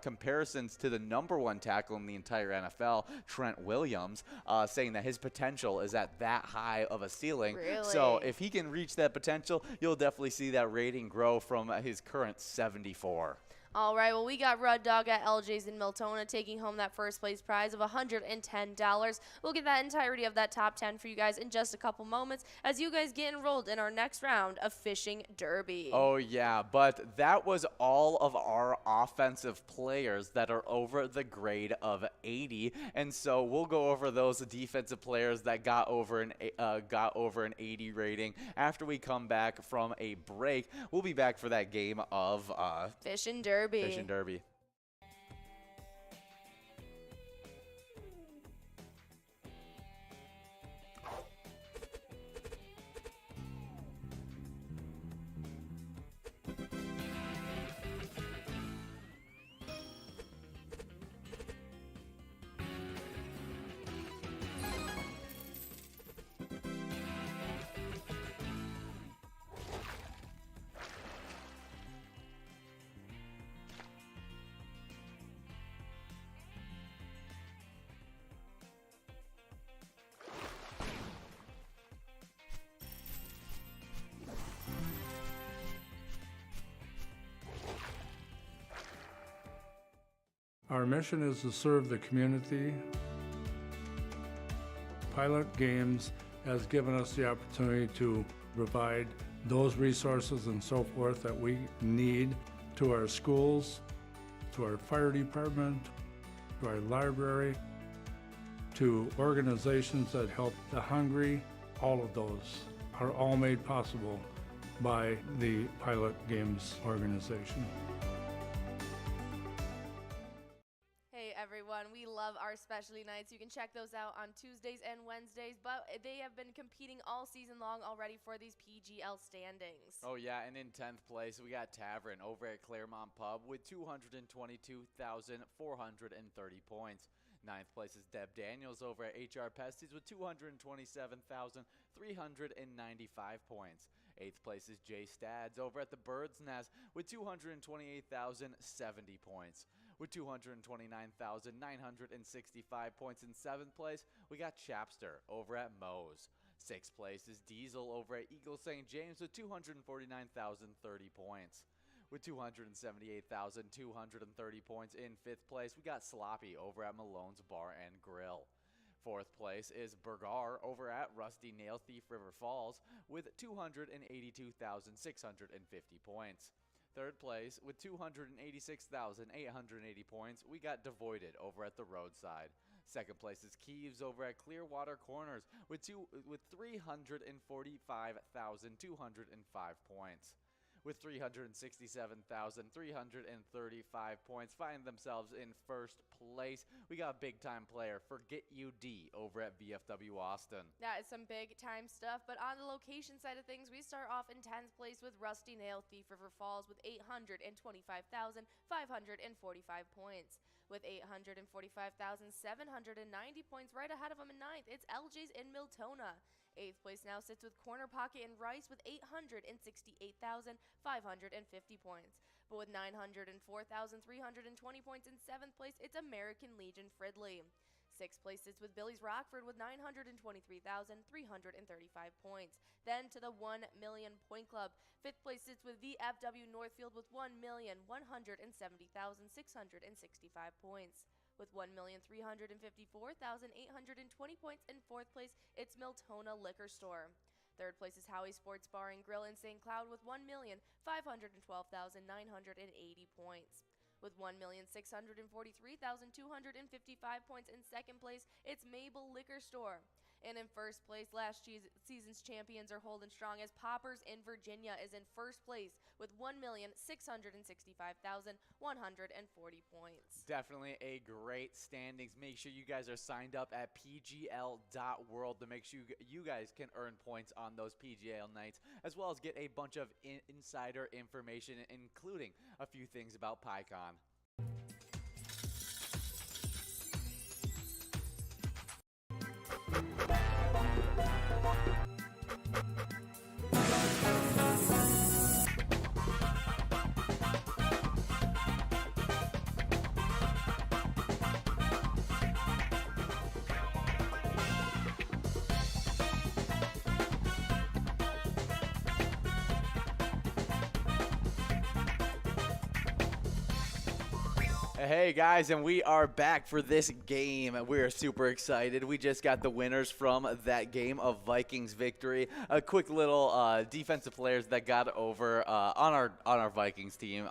comparisons to the #1 tackle in the entire NFL, Trent Williams, saying that his potential is at that high of a ceiling. Really? So if he can reach that potential, you'll definitely see that rating grow from his current 74. All right, well, we got Rud Dog at LJ's in Miltona taking home that first place prize of $110. We'll get that entirety of that top 10 for you guys in just a couple moments as you guys get enrolled in our next round of Fishing Derby. Oh, yeah, but that was all of our offensive players that are over the grade of 80, and so we'll go over those defensive players that got over an 80 rating after we come back from a break. We'll be back for that game of Fishing Derby. Fishing Derby. Our mission is to serve the community. Pilot Games has given us the opportunity to provide those resources and so forth that we need to our schools, to our fire department, to our library, to organizations that help the hungry. All of those are all made possible by the Pilot Games organization. We love our specialty nights. You can check those out on Tuesdays and Wednesdays, but they have been competing all season long already for these PGL standings. Oh, yeah, and in 10th place, we got Tavern over at Claremont Pub with 222,430 points. 9th place is Deb Daniels over at HR Pesties with 227,395 points. 8th place is Jay Stads over at the Bird's Nest with 228,070 points. With 229,965 points in 7th place, we got Chapster over at Moe's. 6th place is Diesel over at Eagle St. James with 249,030 points. With 278,230 points in 5th place, we got Sloppy over at Malone's Bar and Grill. 4th place is Burgar over at Rusty Nail Thief River Falls with 282,650 points. 3rd place with 286,880 points, we got Devoided over at the Roadside. Second place is Keeves over at Clearwater Corners with 345,205 points. With 367,335 points, find themselves in first place. We got a big-time player, Forget You D, over at VFW Austin. That is some big-time stuff, but on the location side of things, we start off in 10th place with Rusty Nail Thief River Falls with 825,545 points. With 845,790 points right ahead of him in 9th, it's LJ's in Miltona. 8th place now sits with Corner Pocket and Rice with 868,550 points. But with 904,320 points in 7th place, it's American Legion Fridley. 6th place sits with Billy's Rockford with 923,335 points. Then to the 1 million point club. 5th place sits with VFW Northfield with 1,170,665 points. With 1,354,820 points in 4th place, it's Miltona Liquor Store. 3rd place is Howie Sports Bar and Grill in St. Cloud with 1,512,980 points. With 1,643,255 points in 2nd place, it's Mabel Liquor Store. And in 1st place, last season's champions are holding strong as Poppers in Virginia is in 1st place with 1,665,140 points. Definitely a great standings. Make sure you guys are signed up at pgl.world to make sure you guys can earn points on those PGL nights, as well as get a bunch of insider information, including a few things about PyCon. Hey guys, and we are back for this game. We are super excited. We just got the winners from that game of Vikings victory. A quick little defensive players that got over on our Vikings team.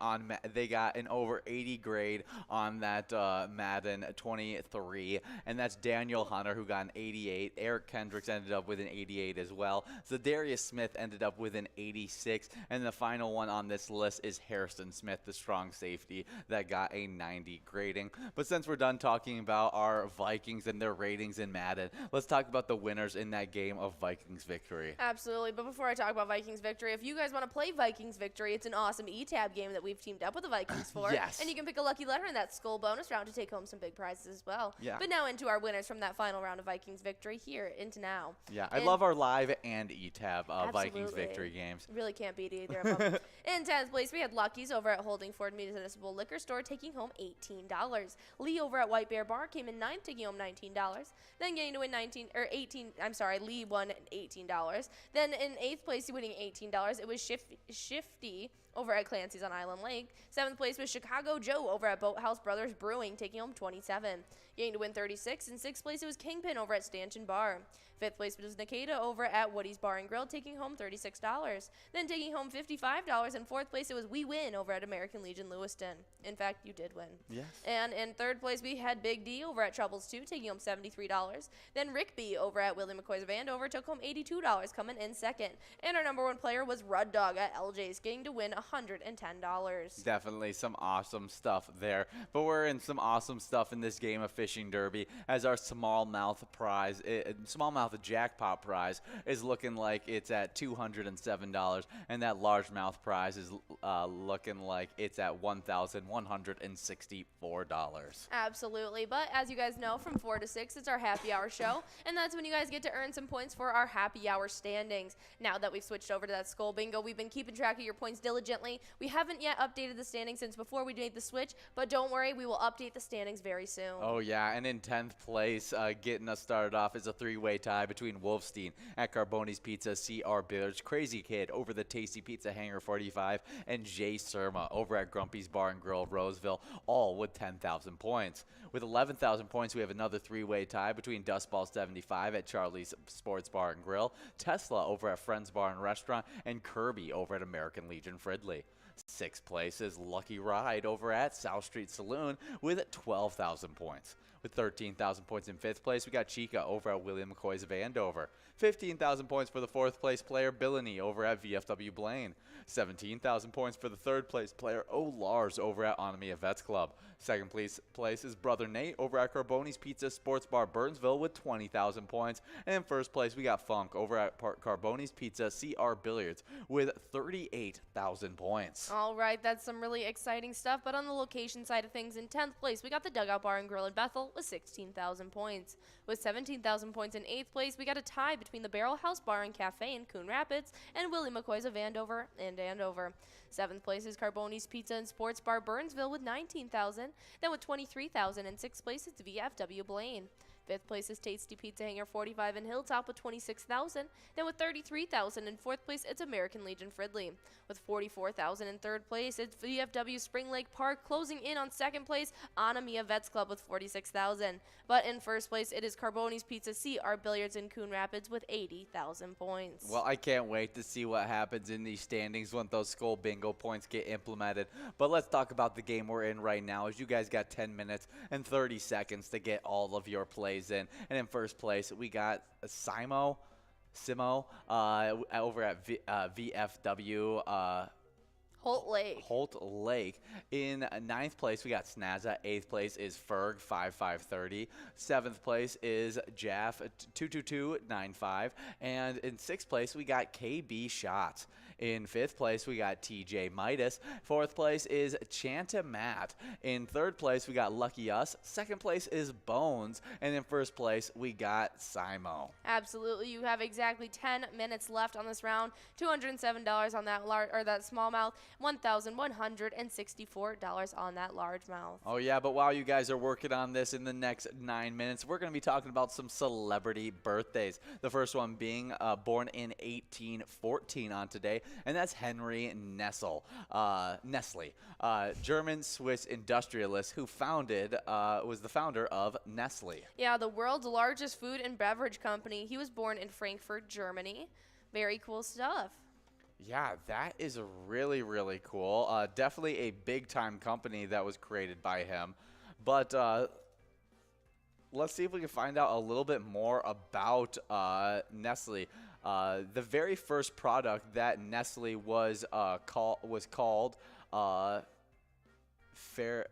They got an over 80 grade on that Madden 23, and that's Daniel Hunter who got an 88. Eric Kendricks ended up with an 88 as well. Zadarius Smith ended up with an 86, and the final one on this list is Harrison Smith, the strong safety, that got a 90 grading. But since we're done talking about our Vikings and their ratings in Madden, let's talk about the winners in that game of Vikings victory. Absolutely. But before I talk about Vikings victory, if you guys want to play Vikings victory, it's an awesome eTab game that we've teamed up with the Vikings for. Yes. And you can pick a lucky letter in that skull bonus round to take home some big prizes as well. Yeah. But now into our winners from that final round of Vikings victory here into now. Yeah, I love our live and eTab Vikings victory games. Really can't beat either of them. In 10th place, we had Lucky's over at Holding Ford Municipal Liquor Store taking home $18. Lee over at White Bear Bar came in 9th, taking home $19. Then getting to win Lee won $18. Then in 8th place, winning $18, it was Shifty over at Clancy's on Island Lake. 7th place was Chicago Joe over at Boathouse Brothers Brewing, taking home $27. Getting to win 36. In 6th place, it was Kingpin over at Stanchion Bar. 5th place was Nikita over at Woody's Bar and Grill, taking home $36. Then taking home $55. In 4th place, it was We Win over at American Legion Lewiston. In fact, you did win. Yes. And in 3rd place, we had Big D over at Troubles 2, taking home $73. Then Rick B over at Willie McCoy's Vandover took home $82, coming in 2nd. And our number 1 player was Rud Dog at LJ's, getting to win $110. Definitely some awesome stuff there. But we're in some awesome stuff in this game of Fishing Derby, as our smallmouth prize, smallmouth jackpot prize, is looking like it's at $207, and that largemouth prize is looking like it's at $1,164. Absolutely. But as you guys know, from 4 to 6, it's our happy hour show, and that's when you guys get to earn some points for our happy hour standings. Now that we've switched over to that Skull Bingo, we've been keeping track of your points diligently. We haven't yet updated the standings since before we made the switch, but don't worry, we will update the standings very soon. Oh yeah, and in 10th place, getting us started off is a 3-way tie tie between Wolfstein at Carboni's Pizza, CR Billiards, Crazy Kid over the Tasty Pizza Hangar 45, and Jay Surma over at Grumpy's Bar and Grill, Roseville, all with 10,000 points. With 11,000 points, we have another three-way tie between Dustball 75 at Charlie's Sports Bar and Grill, Tesla over at Friends Bar and Restaurant, and Kirby over at American Legion Fridley. Sixth place is Lucky Ride over at South Street Saloon with 12,000 points. With 13,000 points in fifth place, we got Chica over at William McCoy's of Andover. 15,000 points for the fourth place player, Billany over at VFW Blaine. 17,000 points for the third place player, O. Lars over at Onamia Vets Club. Second place is Brother Nate over at Carboni's Pizza Sports Bar Burnsville with 20,000 points. And in first place, we got Funk over at Carboni's Pizza CR Billiards with 38,000 points. All right, that's some really exciting stuff. But on the location side of things, in 10th place, we got the Dugout Bar and Grill in Bethel with 16,000 points. With 17,000 points in 8th place, we got a tie between the Barrel House Bar and Cafe in Coon Rapids and Willie McCoy's of Andover and Andover. 7th place is Carboni's Pizza and Sports Bar Burnsville with 19,000. Then with 23,000 in 6th place, it's VFW Blaine. 5th place is Tasty Pizza Hangar 45 in Hilltop with 26,000. Then with 33,000 in 4th place, it's American Legion Fridley. With 44,000 in 3rd place, it's VFW Spring Lake Park. Closing in on 2nd place, Onamia Vets Club with 46,000. But in 1st place, it is Carboni's Pizza CR Billiards in Coon Rapids with 80,000 points. Well, I can't wait to see what happens in these standings when those Skull Bingo points get implemented. But let's talk about the game we're in right now, as you guys got 10 minutes and 30 seconds to get all of your plays in. And in first place, we got Simo over at VFW Holt Lake. In 9th place, we got Snazza. 8th place is Ferg, 5530. 7th place is Jaff, 22295. And in 6th place, we got KB Shots. In 5th place, we got TJ Midas. 4th place is Chanta Matt. In 3rd place, we got Lucky Us. 2nd place is Bones. And in 1st place, we got Simo. Absolutely. You have exactly 10 minutes left on this round. $207 on that that smallmouth. $1,164 on that largemouth. Oh, yeah, but while you guys are working on this in the next 9 minutes, we're going to be talking about some celebrity birthdays. The first one being born in 1814 on today, and that's Henry Nestle, German-Swiss industrialist who was the founder of Nestle. Yeah, the world's largest food and beverage company. He was born in Frankfurt, Germany. Very cool stuff. Yeah, that is really, really cool. Definitely a big-time company that was created by him. But let's see if we can find out a little bit more about Nestle. The very first product that Nestle was called Farron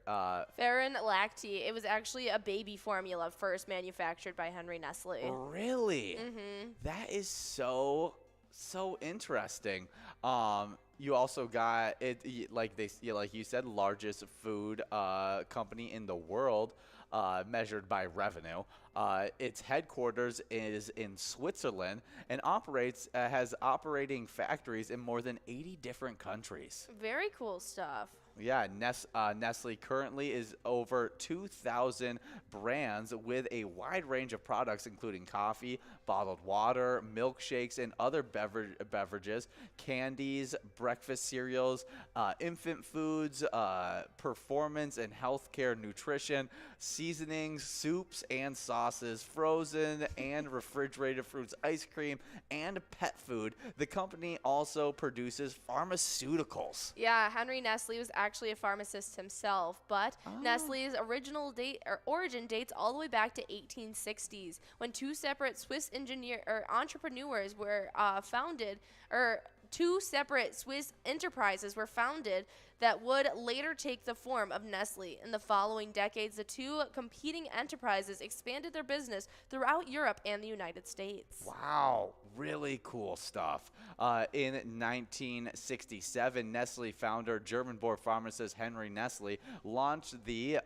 Lacti. It was actually a baby formula first manufactured by Henry Nestle. Really? Mm-hmm. That is so interesting. You also got it, like you said, largest food company in the world, measured by revenue. Its headquarters is in Switzerland and has operating factories in more than 80 different countries. Very cool stuff. Yeah, Nestle currently is over 2,000 brands with a wide range of products, including coffee, bottled water, milkshakes, and other beverages, candies, breakfast cereals, infant foods, performance and healthcare nutrition, seasonings, soups and sauces, frozen and refrigerated fruits, ice cream, and pet food. The company also produces pharmaceuticals. Yeah, Henry Nestle was actually a pharmacist himself, but Nestle's origin dates all the way back to 1860s when two separate Swiss entrepreneurs were founded, or two separate Swiss enterprises were founded that would later take the form of Nestle. In the following decades, the two competing enterprises expanded their business throughout Europe and the United States. Wow, really cool stuff. In 1967, Nestle founder, German-born pharmacist Henry Nestle, launched the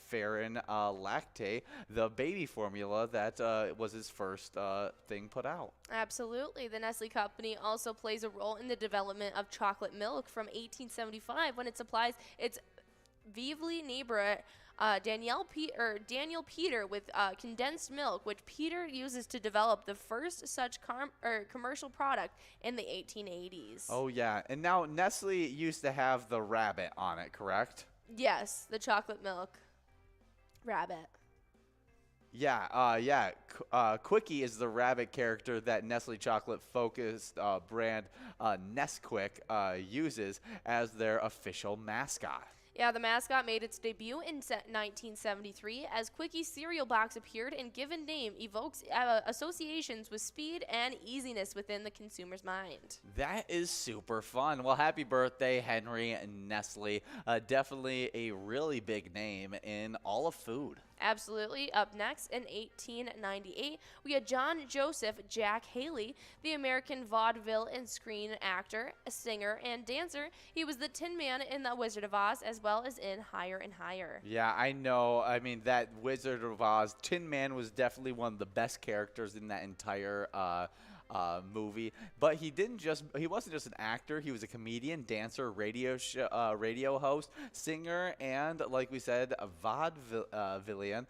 Farron Lactate, the baby formula that was his first thing put out. Absolutely. The Nestle company also plays a role in the development of chocolate milk from 1875 when it supplies its Vivli Neighbor Daniel Peter with condensed milk, which Peter uses to develop the first such commercial product in the 1880s. Oh, yeah. And now Nestle used to have the rabbit on it, correct? Yes, the chocolate milk rabbit. Yeah. Quickie is the rabbit character that Nestle chocolate-focused brand Nesquik uses as their official mascot. Yeah, the mascot made its debut in 1973 as Quickie's cereal box appeared, and given name evokes associations with speed and easiness within the consumer's mind. That is super fun. Well, happy birthday, Henry Nestle. Definitely a really big name in all of food. Absolutely. Up next, in 1898, we had John Joseph Jack Haley, the American vaudeville and screen actor, singer, and dancer. He was the Tin Man in The Wizard of Oz, as well as in Higher and Higher. Yeah, I know. I mean, that Wizard of Oz, Tin Man was definitely one of the best characters in that entire movie. But he wasn't just an actor. He was a comedian, dancer, radio host, singer, and like we said, a vaudevillian.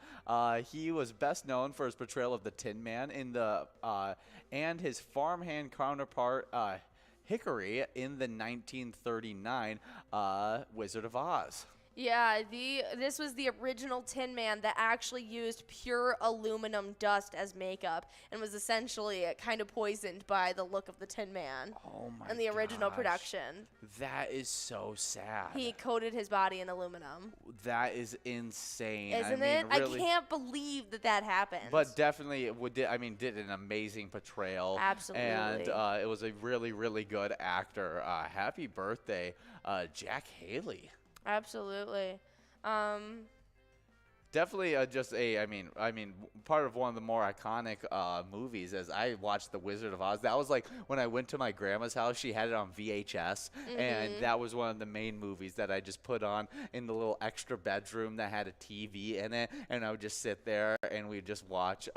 He was best known for his portrayal of the Tin Man and his farmhand counterpart Hickory in the 1939 Wizard of Oz. Yeah, this was the original Tin Man that actually used pure aluminum dust as makeup and was essentially kind of poisoned by the look of the Tin Man. Oh my in the original gosh. production. That is so sad. He coated his body in aluminum. That is insane. Isn't it? I can't believe that happened. But definitely did an amazing portrayal. Absolutely. And it was a really, really good actor. Happy birthday, Jack Haley. Absolutely. Definitely part of one of the more iconic movies. As I watched The Wizard of Oz, that was like when I went to my grandma's house, she had it on VHS, and that was one of the main movies that I just put on in the little extra bedroom that had a TV in it, and I would just sit there and we'd just watch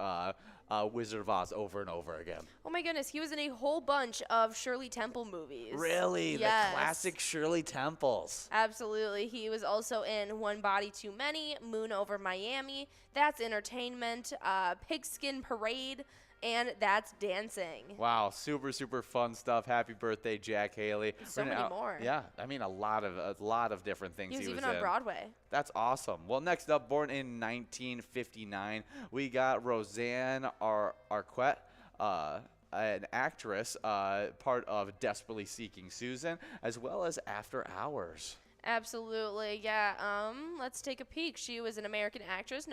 Wizard of Oz over and over again. Oh my goodness, he was in a whole bunch of Shirley Temple movies. Really? Yes. The classic Shirley Temples. Absolutely. He was also in One Body Too Many, Moon Over Miami, That's Entertainment, Pigskin Parade, and That's Dancing. Wow, super, super fun stuff. Happy birthday, Jack Haley. So many more. Yeah, I mean a lot of different things He was even in. on Broadway. That's awesome. Well, next up, born in 1959, we got Roseanne Arquette, an actress, part of Desperately Seeking Susan, as well as After Hours. Absolutely, yeah. Let's take a peek. She was an American actress.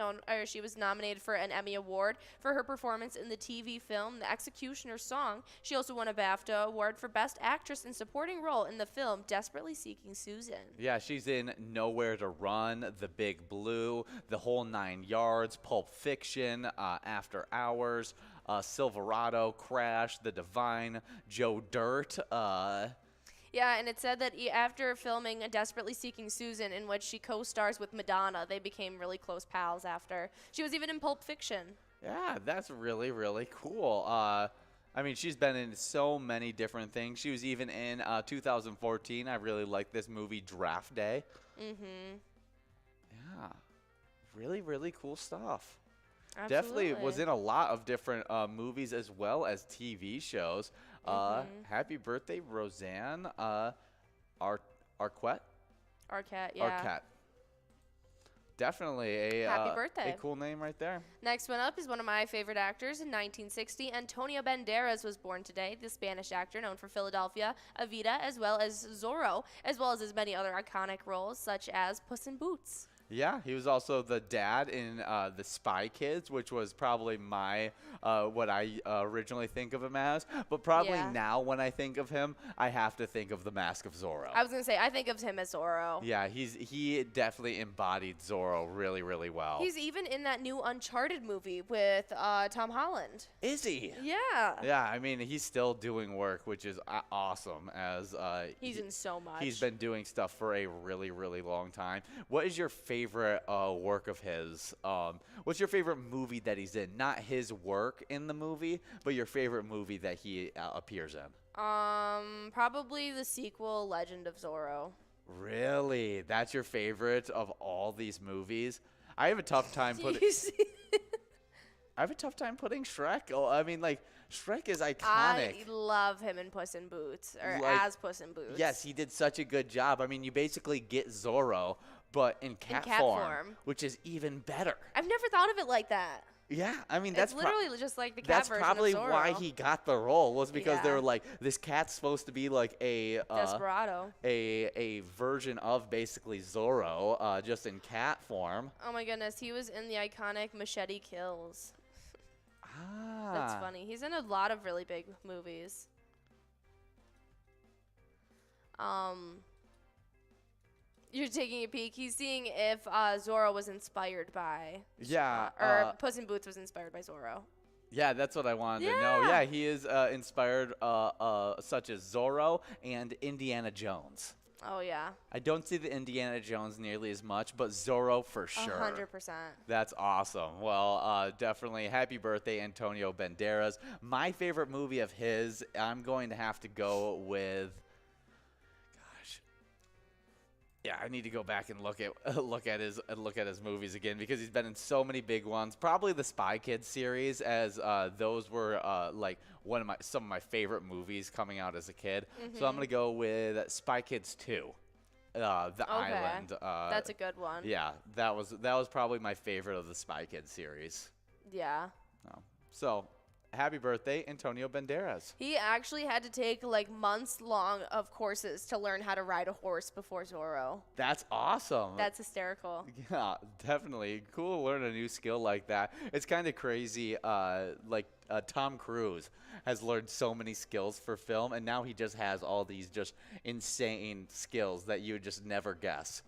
She was nominated for an Emmy Award for her performance in the TV film The Executioner's Song. She also won a BAFTA Award for Best Actress in Supporting Role in the film Desperately Seeking Susan. Yeah, she's in Nowhere to Run, The Big Blue, The Whole Nine Yards, Pulp Fiction, After Hours, Silverado, Crash, The Divine, Joe Dirt. Yeah, and it said that after filming Desperately Seeking Susan, in which she co-stars with Madonna, they became really close pals after. She was even in Pulp Fiction. Yeah, that's really, really cool. I mean, she's been in so many different things. She was even in 2014. I really like this movie, Draft Day. Mm-hmm. Yeah, really, really cool stuff. Absolutely. Definitely was in a lot of different movies as well as TV shows. Happy birthday, Roseanne Arquette? Arquette, yeah. Arquette. Definitely Happy birthday. a cool name right there. Next one up is one of my favorite actors. In 1960, Antonio Banderas was born today, the Spanish actor known for Philadelphia, Evita, as well as Zorro, as well as his many other iconic roles, such as Puss in Boots. Yeah, he was also the dad in The Spy Kids, which was probably what I originally think of him as. But probably now when I think of him, I have to think of The Mask of Zorro. I was going to say, I think of him as Zorro. Yeah, he definitely embodied Zorro really, really well. He's even in that new Uncharted movie with Tom Holland. Is he? Yeah. Yeah, I mean, he's still doing work, which is awesome. As he's in so much. He's been doing stuff for a really, really long time. What is your favorite work of his? What's your favorite movie that he's in? Not his work in the movie, but your favorite movie that he appears in. Probably the sequel, Legend of Zorro. Really? That's your favorite of all these movies? I have a tough time putting. I have a tough time putting Shrek. Oh, I mean, like, Shrek is iconic. I love him in Puss in Boots, or Like, as Puss in Boots. Yes, he did such a good job. I mean, you basically get Zorro, but in cat form, which is even better. I've never thought of it like that. Yeah, I mean, It's literally just like the cat that's version probably of Zorro. why he got the role, was because they Yeah. were like, this cat's supposed to be like Desperado. a version of basically Zorro, just in cat form. Oh my goodness, he was in the iconic Machete Kills. Ah, That's funny. He's in a lot of really big movies. You're taking a peek. He's seeing if Zorro was inspired by. Yeah, or Puss in Boots was inspired by Zorro. Yeah, that's what I wanted to know. Yeah, he is inspired, such as Zorro and Indiana Jones. Oh, yeah. I don't see the Indiana Jones nearly as much, but Zorro for sure. 100%. That's awesome. Well, definitely happy birthday, Antonio Banderas. My favorite movie of his, I'm going to have to go with. Yeah, I need to go back and look at his movies again, because he's been in so many big ones. Probably the Spy Kids series, as those were like some of my favorite movies coming out as a kid. So I'm gonna go with Spy Kids 2, The Island. That's a good one. Yeah, that was probably my favorite of the Spy Kids series. Yeah. So. Happy birthday, Antonio Banderas. He actually had to take like months long of courses to learn how to ride a horse before Zorro. That's awesome. That's hysterical. Yeah, definitely. Cool to learn a new skill like that. It's kind of crazy. Tom Cruise has learned so many skills for film, and now he just has all these just insane skills that you would just never guess.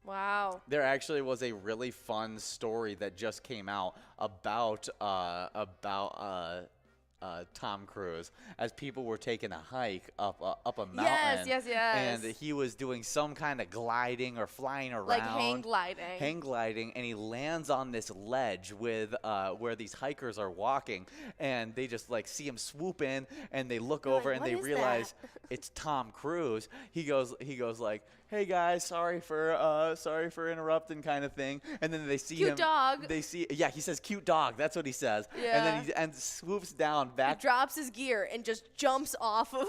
Wow. There actually was a really fun story that just came out about Tom Cruise, as people were taking a hike up a mountain. Yes. And he was doing some kind of gliding or flying around. Like hang gliding. Hang gliding, and he lands on this ledge with where these hikers are walking, and they just like see him swoop in, and they look over and they realize it's Tom Cruise. He goes like, "Hey guys, sorry for interrupting," kind of thing. And then they see him. Cute dog. He says cute dog. That's what he says. Yeah. And then he swoops down back. He drops his gear and just jumps off of.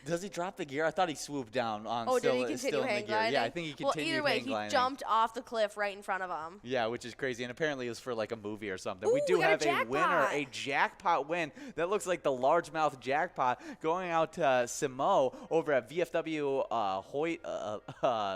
Does he drop the gear? I thought he swooped down on Oh, still, did he continue still in the hang gear. gliding? Yeah, I think he continued Well, either way, hang gliding. he jumped off the cliff right in front of him. Yeah, which is crazy, and apparently it was for like a movie or something. Ooh, we do we got have a a winner, jackpot. a jackpot win. That looks like the largemouth jackpot going out to Simo over at VFW Hoyt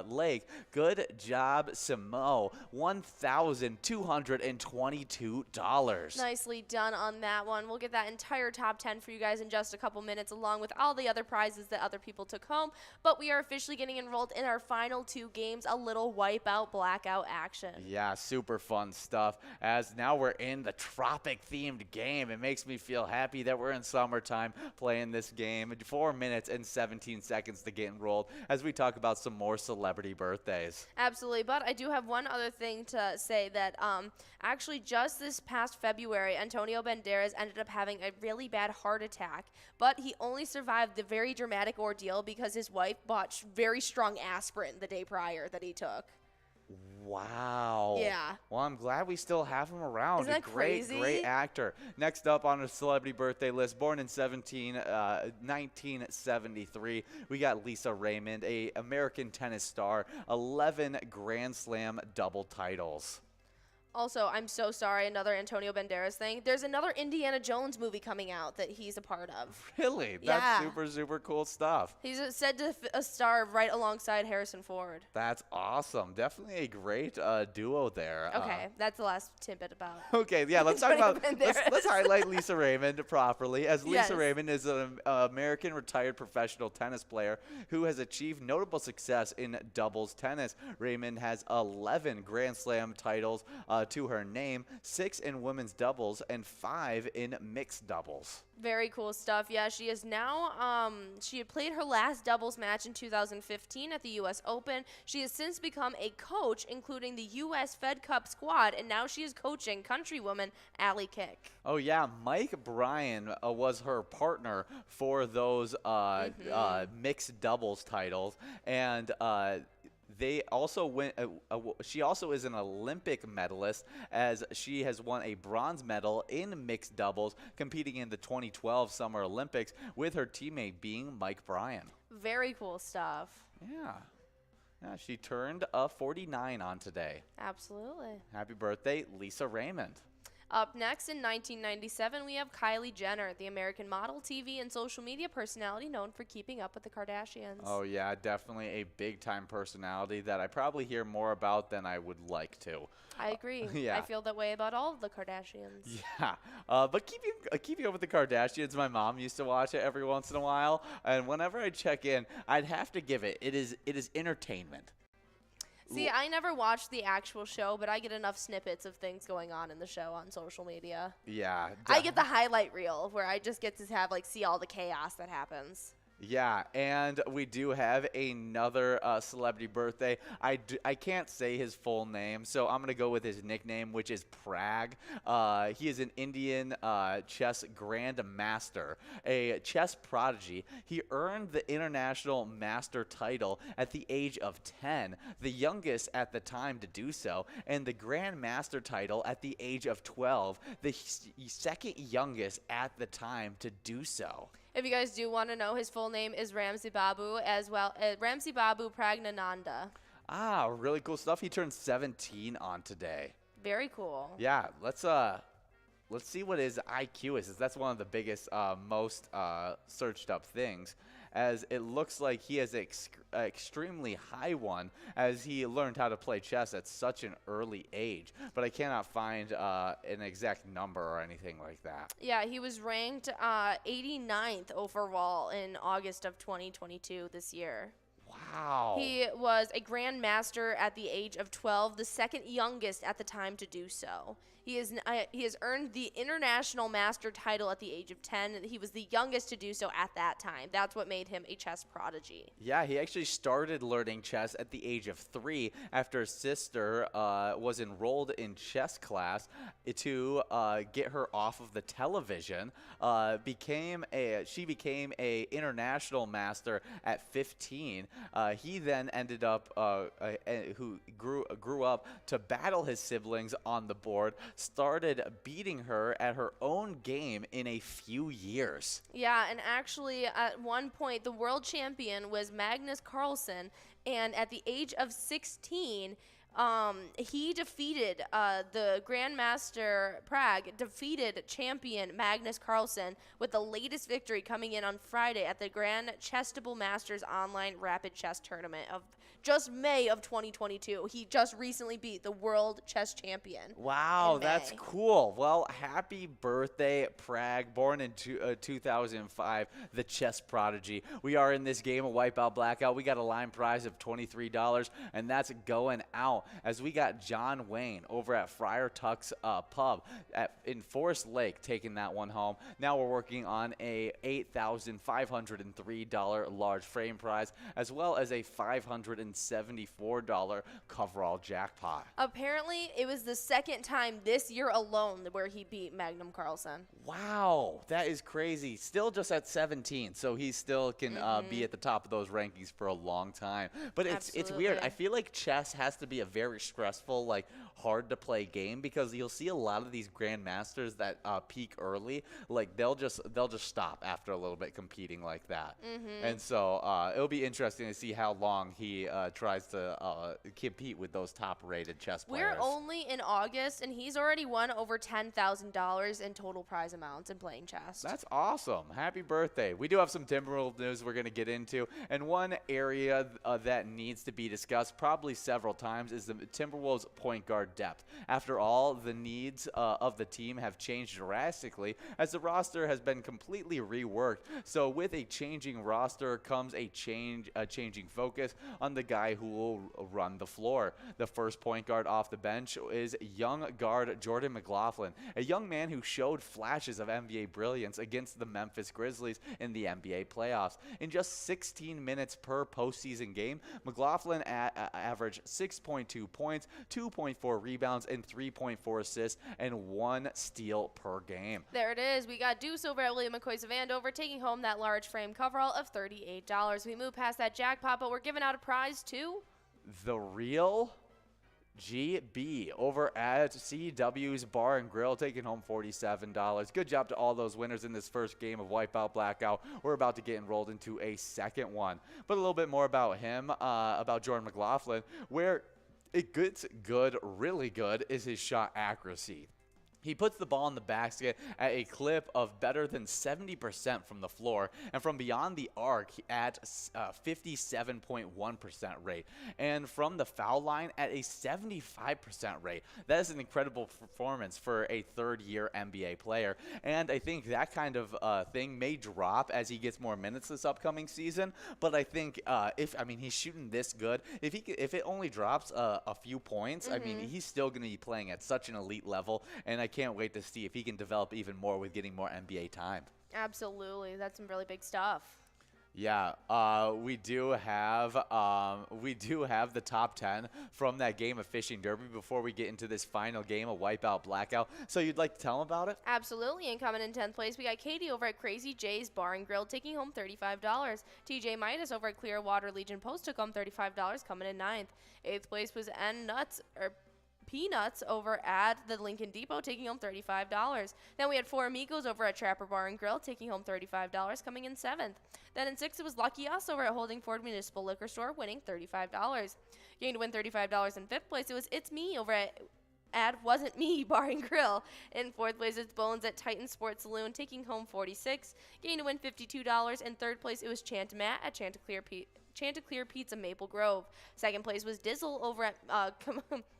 Lake. Good job, Simo. $1,222. Nicely done on that one. We'll get that entire top 10 for you guys in just a couple minutes, along with all the other prizes that other people took home. But we are officially getting enrolled in our final two games, a little wipeout blackout action. Yeah, super fun stuff. As now we're in the tropic-themed game. It makes me feel happy that we're in summertime playing this game. 4 minutes and 17 seconds to get enrolled as we talk about some more celebrity birthdays. Absolutely, but I do have one other thing to say that actually just this past February, Antonio Banderas ended up having a really bad heart attack, but he only survived the very dramatic ordeal because his wife bought very strong aspirin the day prior that he took. Wow. Yeah. Well, I'm glad we still have him around. Isn't that crazy? Great actor. Next up on our celebrity birthday list, born in 1973, we got Lisa Raymond, a American tennis star, 11 Grand Slam double titles. Also, I'm so sorry, another Antonio Banderas thing. There's another Indiana Jones movie coming out that he's a part of. Really? Yeah. That's super, super cool stuff. He's said to star right alongside Harrison Ford. That's awesome. Definitely a great duo there. Okay, that's the last tidbit about. Okay, yeah, let's talk about, Banderas. let's highlight Lisa Raymond properly, as Lisa Yes. Raymond is an American retired professional tennis player who has achieved notable success in doubles tennis. Raymond has 11 Grand Slam titles, to her name, 6 in women's doubles and 5 in mixed doubles. Very cool stuff. Yeah, she is now, she had played her last doubles match in 2015 at the U.S. Open. She has since become a coach, including the U.S. Fed Cup squad, and now she is coaching countrywoman Allie Kick. Oh, yeah. Mike Bryan was her partner for those mixed doubles titles, and they also went. She also is an Olympic medalist, as she has won a bronze medal in mixed doubles, competing in the 2012 Summer Olympics with her teammate being Mike Bryan. Very cool stuff. Yeah. Yeah, she turned 49 on today. Absolutely. Happy birthday, Lisa Raymond. Up next in 1997, we have Kylie Jenner, the American model, TV, and social media personality known for keeping up with the Kardashians. Oh, yeah, definitely a big-time personality that I probably hear more about than I would like to. I agree. Yeah. I feel that way about all of the Kardashians. Yeah, but keeping up with the Kardashians, my mom used to watch it every once in a while, and whenever I check in, I'd have to give it. It is entertainment. See, I never watched the actual show, but I get enough snippets of things going on in the show on social media. Yeah. I get the highlight reel where I just get to have see all the chaos that happens. Yeah, and we do have another celebrity birthday. I can't say his full name, so I'm going to go with his nickname, which is Prag. He is an Indian chess grandmaster, a chess prodigy. He earned the international master title at the age of 10, the youngest at the time to do so, and the grandmaster title at the age of 12, the second youngest at the time to do so. If you guys do want to know, his full name is Ramsey Babu, as well Ramsey Babu Pragnananda. Ah, really cool stuff. He turned 17 on today. Very cool. Yeah, let's see what his IQ is. That's one of the biggest, most searched up things, as it looks like he has an extremely high one, as he learned how to play chess at such an early age. But I cannot find an exact number or anything like that. Yeah, he was ranked 89th overall in August of 2022 this year. Wow. He was a grandmaster at the age of 12, the second youngest at the time to do so. He has earned the international master title at the age of 10. He was the youngest to do so at that time. That's what made him a chess prodigy. Yeah, he actually started learning chess at the age of 3 after his sister was enrolled in chess class to get her off of the television. She became a international master at 15. He then ended up who grew up to battle his siblings on the board, started beating her at her own game in a few years. Yeah, and actually at one point the world champion was Magnus Carlsen, and at the age of 16 he defeated the Grandmaster Prague defeated champion Magnus Carlsen, with the latest victory coming in on Friday at the Grand Charitable Masters online rapid chess tournament of just May of 2022. He just recently beat the world chess champion. Wow, that's cool. Well, happy birthday, Prague, born in 2005, the chess prodigy. We are in this game of Wipeout Blackout. We got a line prize of $23, and that's going out, as we got John Wayne over at Friar Tuck's Pub in Forest Lake taking that one home. Now we're working on a $8,503 large frame prize, as well as a $574 coverall jackpot. Apparently, it was the second time this year alone where he beat Magnum Carlsen. Wow, that is crazy. Still just at 17, so he still can be at the top of those rankings for a long time. But it's weird. I feel like chess has to be a very stressful, like, hard to play game, because you'll see a lot of these grandmasters that peak early, like they'll just stop after a little bit competing like that. And so it'll be interesting to see how long he tries to compete with those top rated chess players. We're only in August, and he's already won over $10,000 in total prize amounts in playing chess. That's awesome. Happy birthday. We do have some Timberwolves news we're going to get into, and one area that needs to be discussed probably several times is is the Timberwolves point guard depth. After all, the needs of the team have changed drastically as the roster has been completely reworked. So with a changing roster comes a changing focus on the guy who will run the floor. The first point guard off the bench is young guard Jordan McLaughlin, a young man who showed flashes of NBA brilliance against the Memphis Grizzlies in the NBA playoffs. In just 16 minutes per postseason game, McLaughlin averaged 6.2 points, 2.4 rebounds, and 3.4 assists, and 1 steal per game. There it is. We got Deuce over at William McCoy's of Andover, taking home that large frame coverall of $38. We move past that jackpot, but we're giving out a prize too. The real GB over at CW's Bar and Grill, taking home $47. Good job to all those winners in this first game of Wipeout Blackout. We're about to get enrolled into a second one. But a little bit more about him, about Jordan McLaughlin, where it gets good, really good, is his shot accuracy. He puts the ball in the basket at a clip of better than 70% from the floor, and from beyond the arc at 57.1% rate, and from the foul line at a 75% rate. That is an incredible performance for a third-year NBA player, and I think that kind of thing may drop as he gets more minutes this upcoming season. But I think he's shooting this good, if it only drops a few points, I mean, he's still going to be playing at such an elite level, and I can't wait to see if he can develop even more with getting more NBA time. Absolutely. That's some really big stuff. Yeah, we do have the top 10 from that game of Fishing Derby before we get into this final game of Wipeout Blackout. So you'd like to tell them about it? Absolutely. And coming in 10th place, we got Katie over at Crazy J's Bar and Grill, taking home $35. TJ Midas over at Clearwater Legion Post took home $35, coming in 9th. 8th place was Peanuts over at the Lincoln Depot, taking home $35. Then we had Four Amigos over at Trapper Bar and Grill, taking home $35, coming in 7th. Then in 6th, it was Lucky Us over at Holding Ford Municipal Liquor Store, winning $35. Going to win $35 in 5th place, it was It's Me over at Wasn't Me Bar and Grill. In 4th place, it's Bones at Titan Sports Saloon, taking home $46. Going to win $52. In 3rd place, it was Chantamat at Chanticleer Pizza Maple Grove. 2nd place was Dizzle over at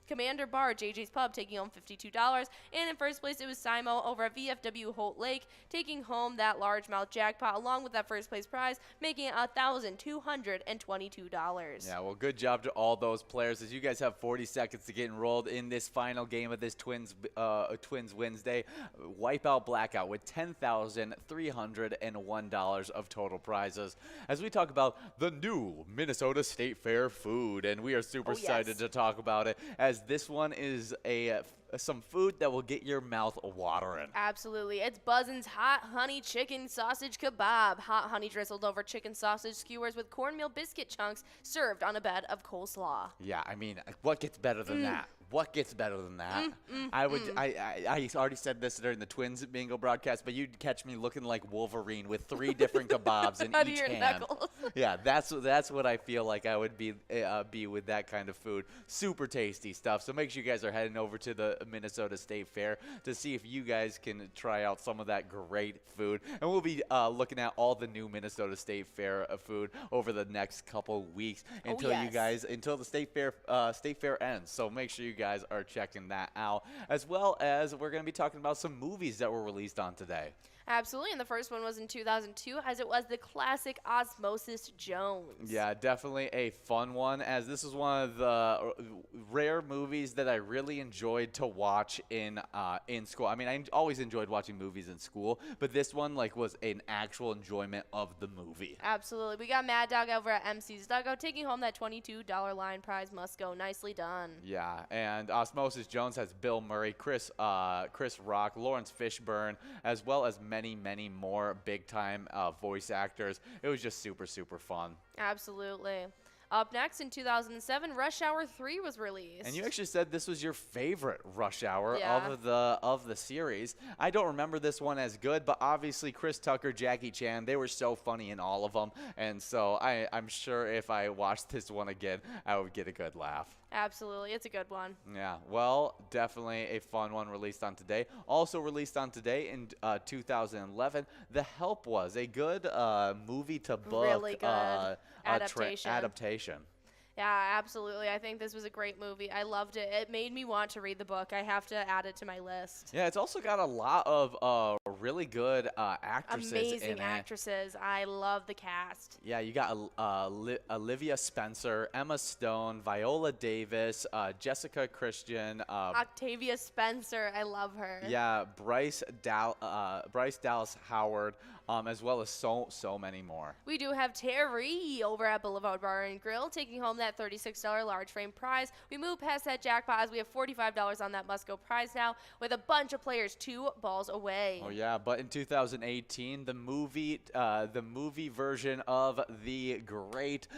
Commander Bar, JJ's Pub, taking home $52. And in 1st place, it was Simo over at VFW Holt Lake, taking home that largemouth jackpot along with that 1st place prize, making it $1,222. Yeah, well, good job to all those players, as you guys have 40 seconds to get enrolled in this final game of this Twins Wednesday Wipeout Blackout with $10,301 of total prizes. As we talk about the new Minnesota State Fair food, and we are super excited to talk about it, as this one is some food that will get your mouth watering. Absolutely. It's Buzzin's Hot Honey Chicken Sausage Kebab. Hot honey drizzled over chicken sausage skewers with cornmeal biscuit chunks served on a bed of coleslaw. Yeah, I mean, what gets better than that? What gets better than that? I already said this during the Twins bingo broadcast, but you'd catch me looking like Wolverine with 3 different kebabs in each hand. Knuckles. Yeah, that's what I feel like I would be with that kind of food. Super tasty stuff. So make sure you guys are heading over to the Minnesota State Fair to see if you guys can try out some of that great food. And we'll be looking at all the new Minnesota State Fair food over the next couple weeks until the State Fair ends. So make sure you guys are checking that out, as well as we're going to be talking about some movies that were released on today. Absolutely, and the first one was in 2002, as it was the classic Osmosis Jones. Yeah, definitely a fun one, as this is one of the rare movies that I really enjoyed to watch in school. I mean, I always enjoyed watching movies in school, but this one was an actual enjoyment of the movie. Absolutely. We got Mad Dog over at MC's Dugout, taking home that $22 line prize. Must go. Nicely done. Yeah, and Osmosis Jones has Bill Murray, Chris Rock, Lawrence Fishburne, as well as many more big-time voice actors. It was just super, super fun. Absolutely. Up next, in 2007, Rush Hour 3 was released. And you actually said this was your favorite Rush Hour Yeah. of the series. I don't remember this one as good, but obviously Chris Tucker, Jackie Chan, they were so funny in all of them. And so I'm sure if I watched this one again, I would get a good laugh. Absolutely. It's a good one. Yeah, well, definitely a fun one released on today. Also released on today in 2011, The Help was a good movie to book. Really good adaptation. Adaptation. Yeah, absolutely. I think this was a great movie. I loved it. It made me want to read the book. I have to add it to my list. Yeah, it's also got a lot of really good actresses in Amazing it. actresses. I love the cast. Yeah, you got Olivia Spencer, Emma Stone, Viola Davis, Jessica Christian, Octavia Spencer. I love her. yeah, Bryce Dallas Howard, as well as so many more. We do have Terry over at Boulevard Bar and Grill taking home that $36 large frame prize. We move past that jackpot as we have $45 on that must-go prize now with a bunch of players 2 balls away. Oh yeah, but in 2018, the movie version of the great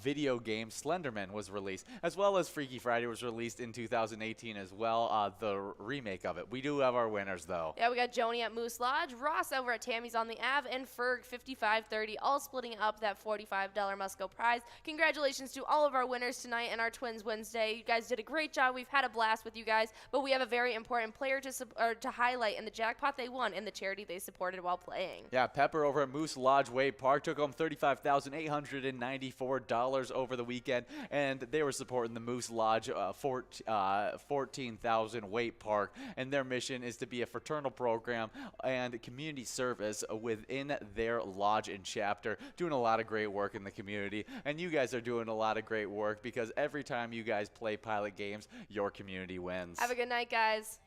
video game Slenderman was released, as well as Freaky Friday was released in 2018 as well, the remake of it. We do have our winners though. Yeah, we got Joni at Moose Lodge, Ross over at Tammy's on the Ave, and Ferg 5530, all splitting up that $45 must-go prize. Congratulations to all of our winners tonight and our Twins Wednesday. You guys did a great job. We've had a blast with you guys, but we have a very important player to highlight in the jackpot they won and the charity they supported while playing. Yeah, Pepper over at Moose Lodge Wade Park took home $35,894 over the weekend, and they were supporting the Moose Lodge 14,000 Wade Park, and their mission is to be a fraternal program and community service within their lodge and chapter, doing a lot of great work in the community. And you guys are doing a lot of great work because every time you guys play pilot games, your community wins. Have a good night, guys.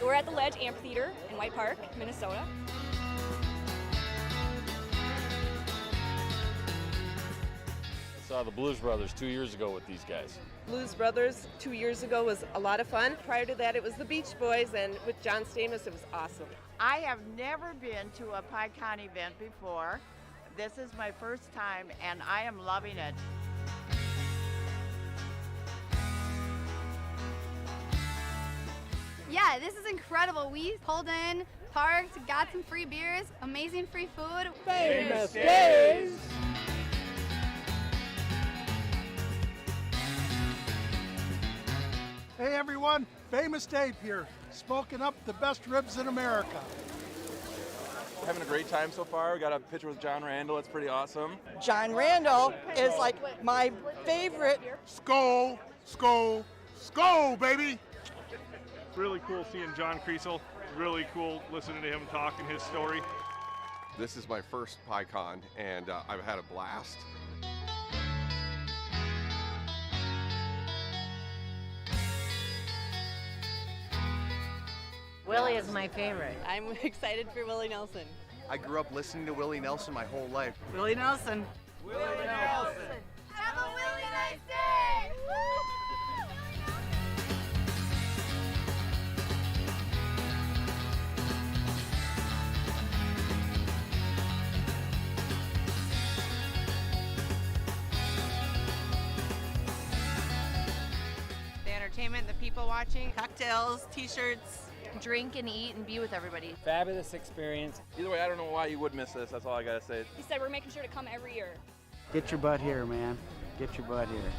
we're at the Ledge Amphitheater in White Park, Minnesota. I saw the Blues Brothers 2 years ago with these guys. Blues Brothers 2 years ago was a lot of fun. Prior to that, it was the Beach Boys, and with John Stamos, it was awesome. I have never been to a PyCon event before. This is my first time, and I am loving it. Yeah, this is incredible. We pulled in, parked, got some free beers, amazing free food. Famous days! Hey everyone, Famous Dave here, smoking up the best ribs in America. Having a great time so far. We got a picture with John Randall. It's pretty awesome. John Randall is like my favorite. Skol, skol, skol, baby! Really cool seeing John Kriesel. Really cool listening to him talk and his story. This is my first PyCon, and I've had a blast. Willie is my favorite. I'm excited for Willie Nelson. I grew up listening to Willie Nelson my whole life. Willie Nelson. Willie Nelson! Have a really nice day! The entertainment, the people watching, cocktails, t-shirts. Drink and eat and be with everybody. Fabulous experience. Either way, I don't know why you would miss this. That's all I gotta say. He said we're making sure to come every year. Get your butt here, man. Get your butt here.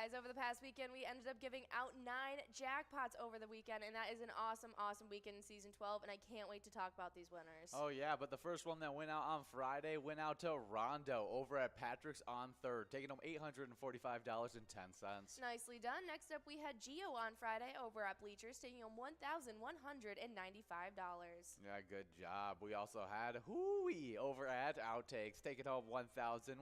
guys, over the past weekend, we ended up giving out 9 jackpots over the weekend, and that is an awesome, awesome weekend in Season 12, and I can't wait to talk about these winners. Oh, yeah, but the first one that went out on Friday went out to Rondo over at Patrick's on 3rd, taking home $845.10. Nicely done. Next up, we had Gio on Friday over at Bleachers, taking home $1,195. Yeah, good job. We also had Hooey over at Outtakes, taking home $1,120.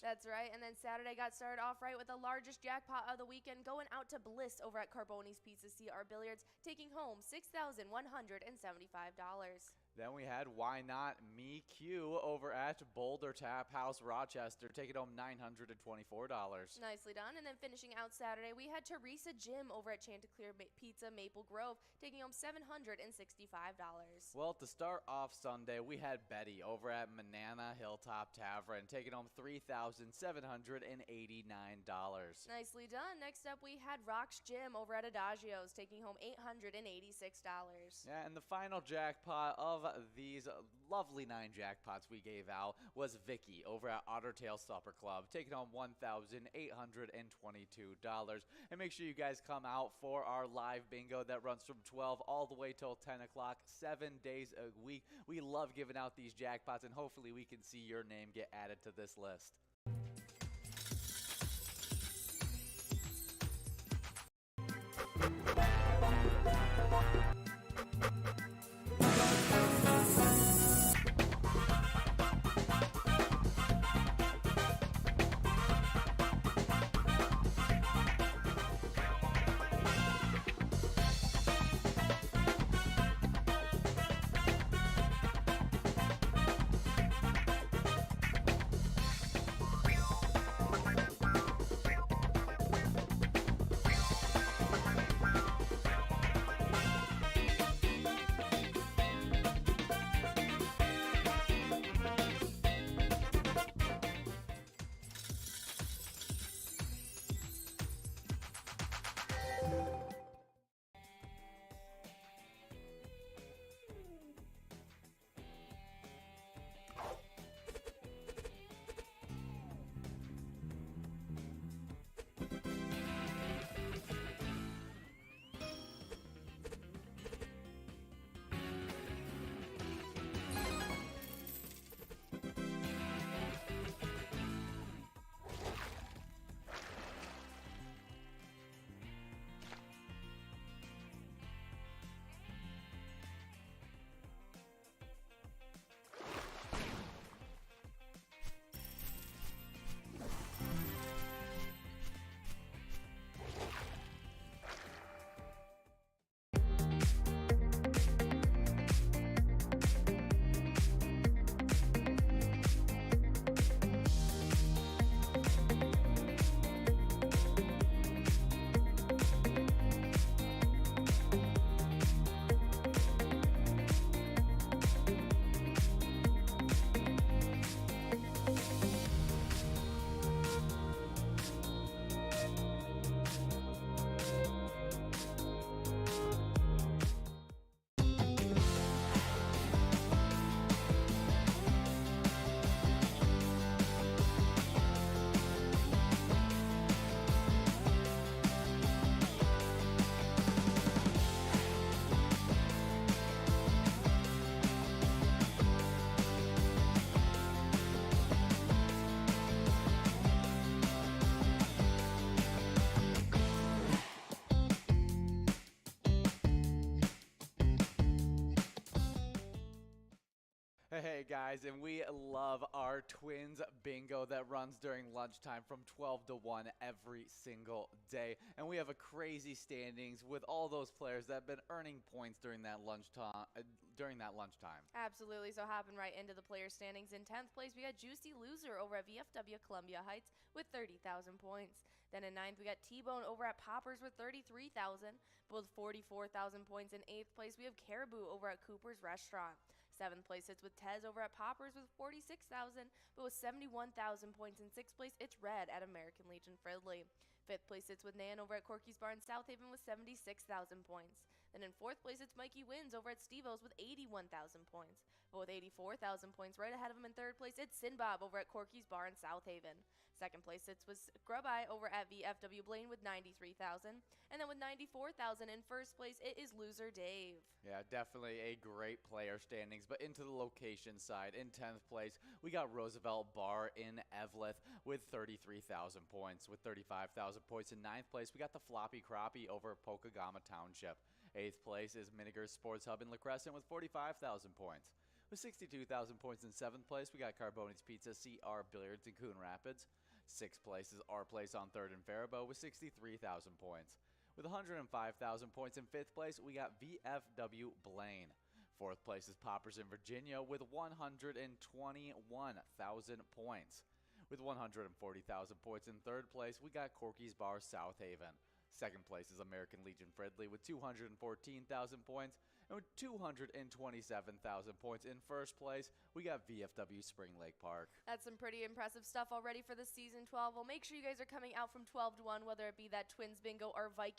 That's right, and then Saturday got started off right with the largest jackpot of the weekend, going out to Bliss over at Carboni's Pizza CR Billiards, taking home $6,175. Then we had Why Not Me Q over at Boulder Tap House Rochester, taking home $924. Nicely done. And then finishing out Saturday, we had Teresa Jim over at Chanticleer Pizza Maple Grove, taking home $765. Well, to start off Sunday, we had Betty over at Manana Hilltop Tavern, taking home $3,789. Nicely done. Next up, we had Rox Jim over at Adagio's, taking home $886. Yeah, and the final jackpot of these lovely 9 jackpots we gave out was Vicky over at Otter Tail Supper Club, taking home $1,822. And make sure you guys come out for our live bingo that runs from 12 all the way till 10 o'clock, 7 days a week. We love giving out these jackpots, and hopefully we can see your name get added to this list. Hey guys, and we love our Twins bingo that runs during lunchtime from 12 to 1 every single day. And we have a crazy standings with all those players that have been earning points during that lunchtime. Absolutely, so hopping right into the player standings. In 10th place, we got Juicy Loser over at VFW Columbia Heights with 30,000 points. Then in 9th, we got T-Bone over at Poppers with 33,000, but with 44,000 points. In 8th place, we have Caribou over at Cooper's Restaurant. 7th place sits with Tez over at Poppers with 46,000, but with 71,000 points. In 6th place, it's Red at American Legion Fridley. 5th place sits with Nan over at Corky's Bar in South Haven with 76,000 points. Then in 4th place, it's Mikey Wins over at Steve-O's with 81,000 points. But with 84,000 points right ahead of him in 3rd place, it's Sinbob over at Corky's Bar in South Haven. Second place sits with Grub Eye over at VFW Blaine with 93,000. And then with 94,000 in first place, it is Loser Dave. Yeah, definitely a great player standings, but into the location side, in 10th place, we got Roosevelt Bar in Eveleth with 33,000 points. With 35,000 points in 9th place, we got the Floppy Crappie over Pokegama Township. 8th place is Miniger's Sports Hub in La Crescent with 45,000 points. With 62,000 points in 7th place, we got Carboni's Pizza, CR Billiards in Coon Rapids. 6th place is Our Place on 3rd and Faribault with 63,000 points. With 105,000 points in 5th place, we got VFW Blaine. 4th place is Poppers in Virginia with 121,000 points. With 140,000 points in 3rd place, we got Corky's Bar South Haven. 2nd place is American Legion Fridley with 214,000 points. And with 227,000 points in 1st place, we got VFW Spring Lake Park. That's some pretty impressive stuff already for the season 12. Well, make sure you guys are coming out from 12 to 1, whether it be that Twins Bingo or Viking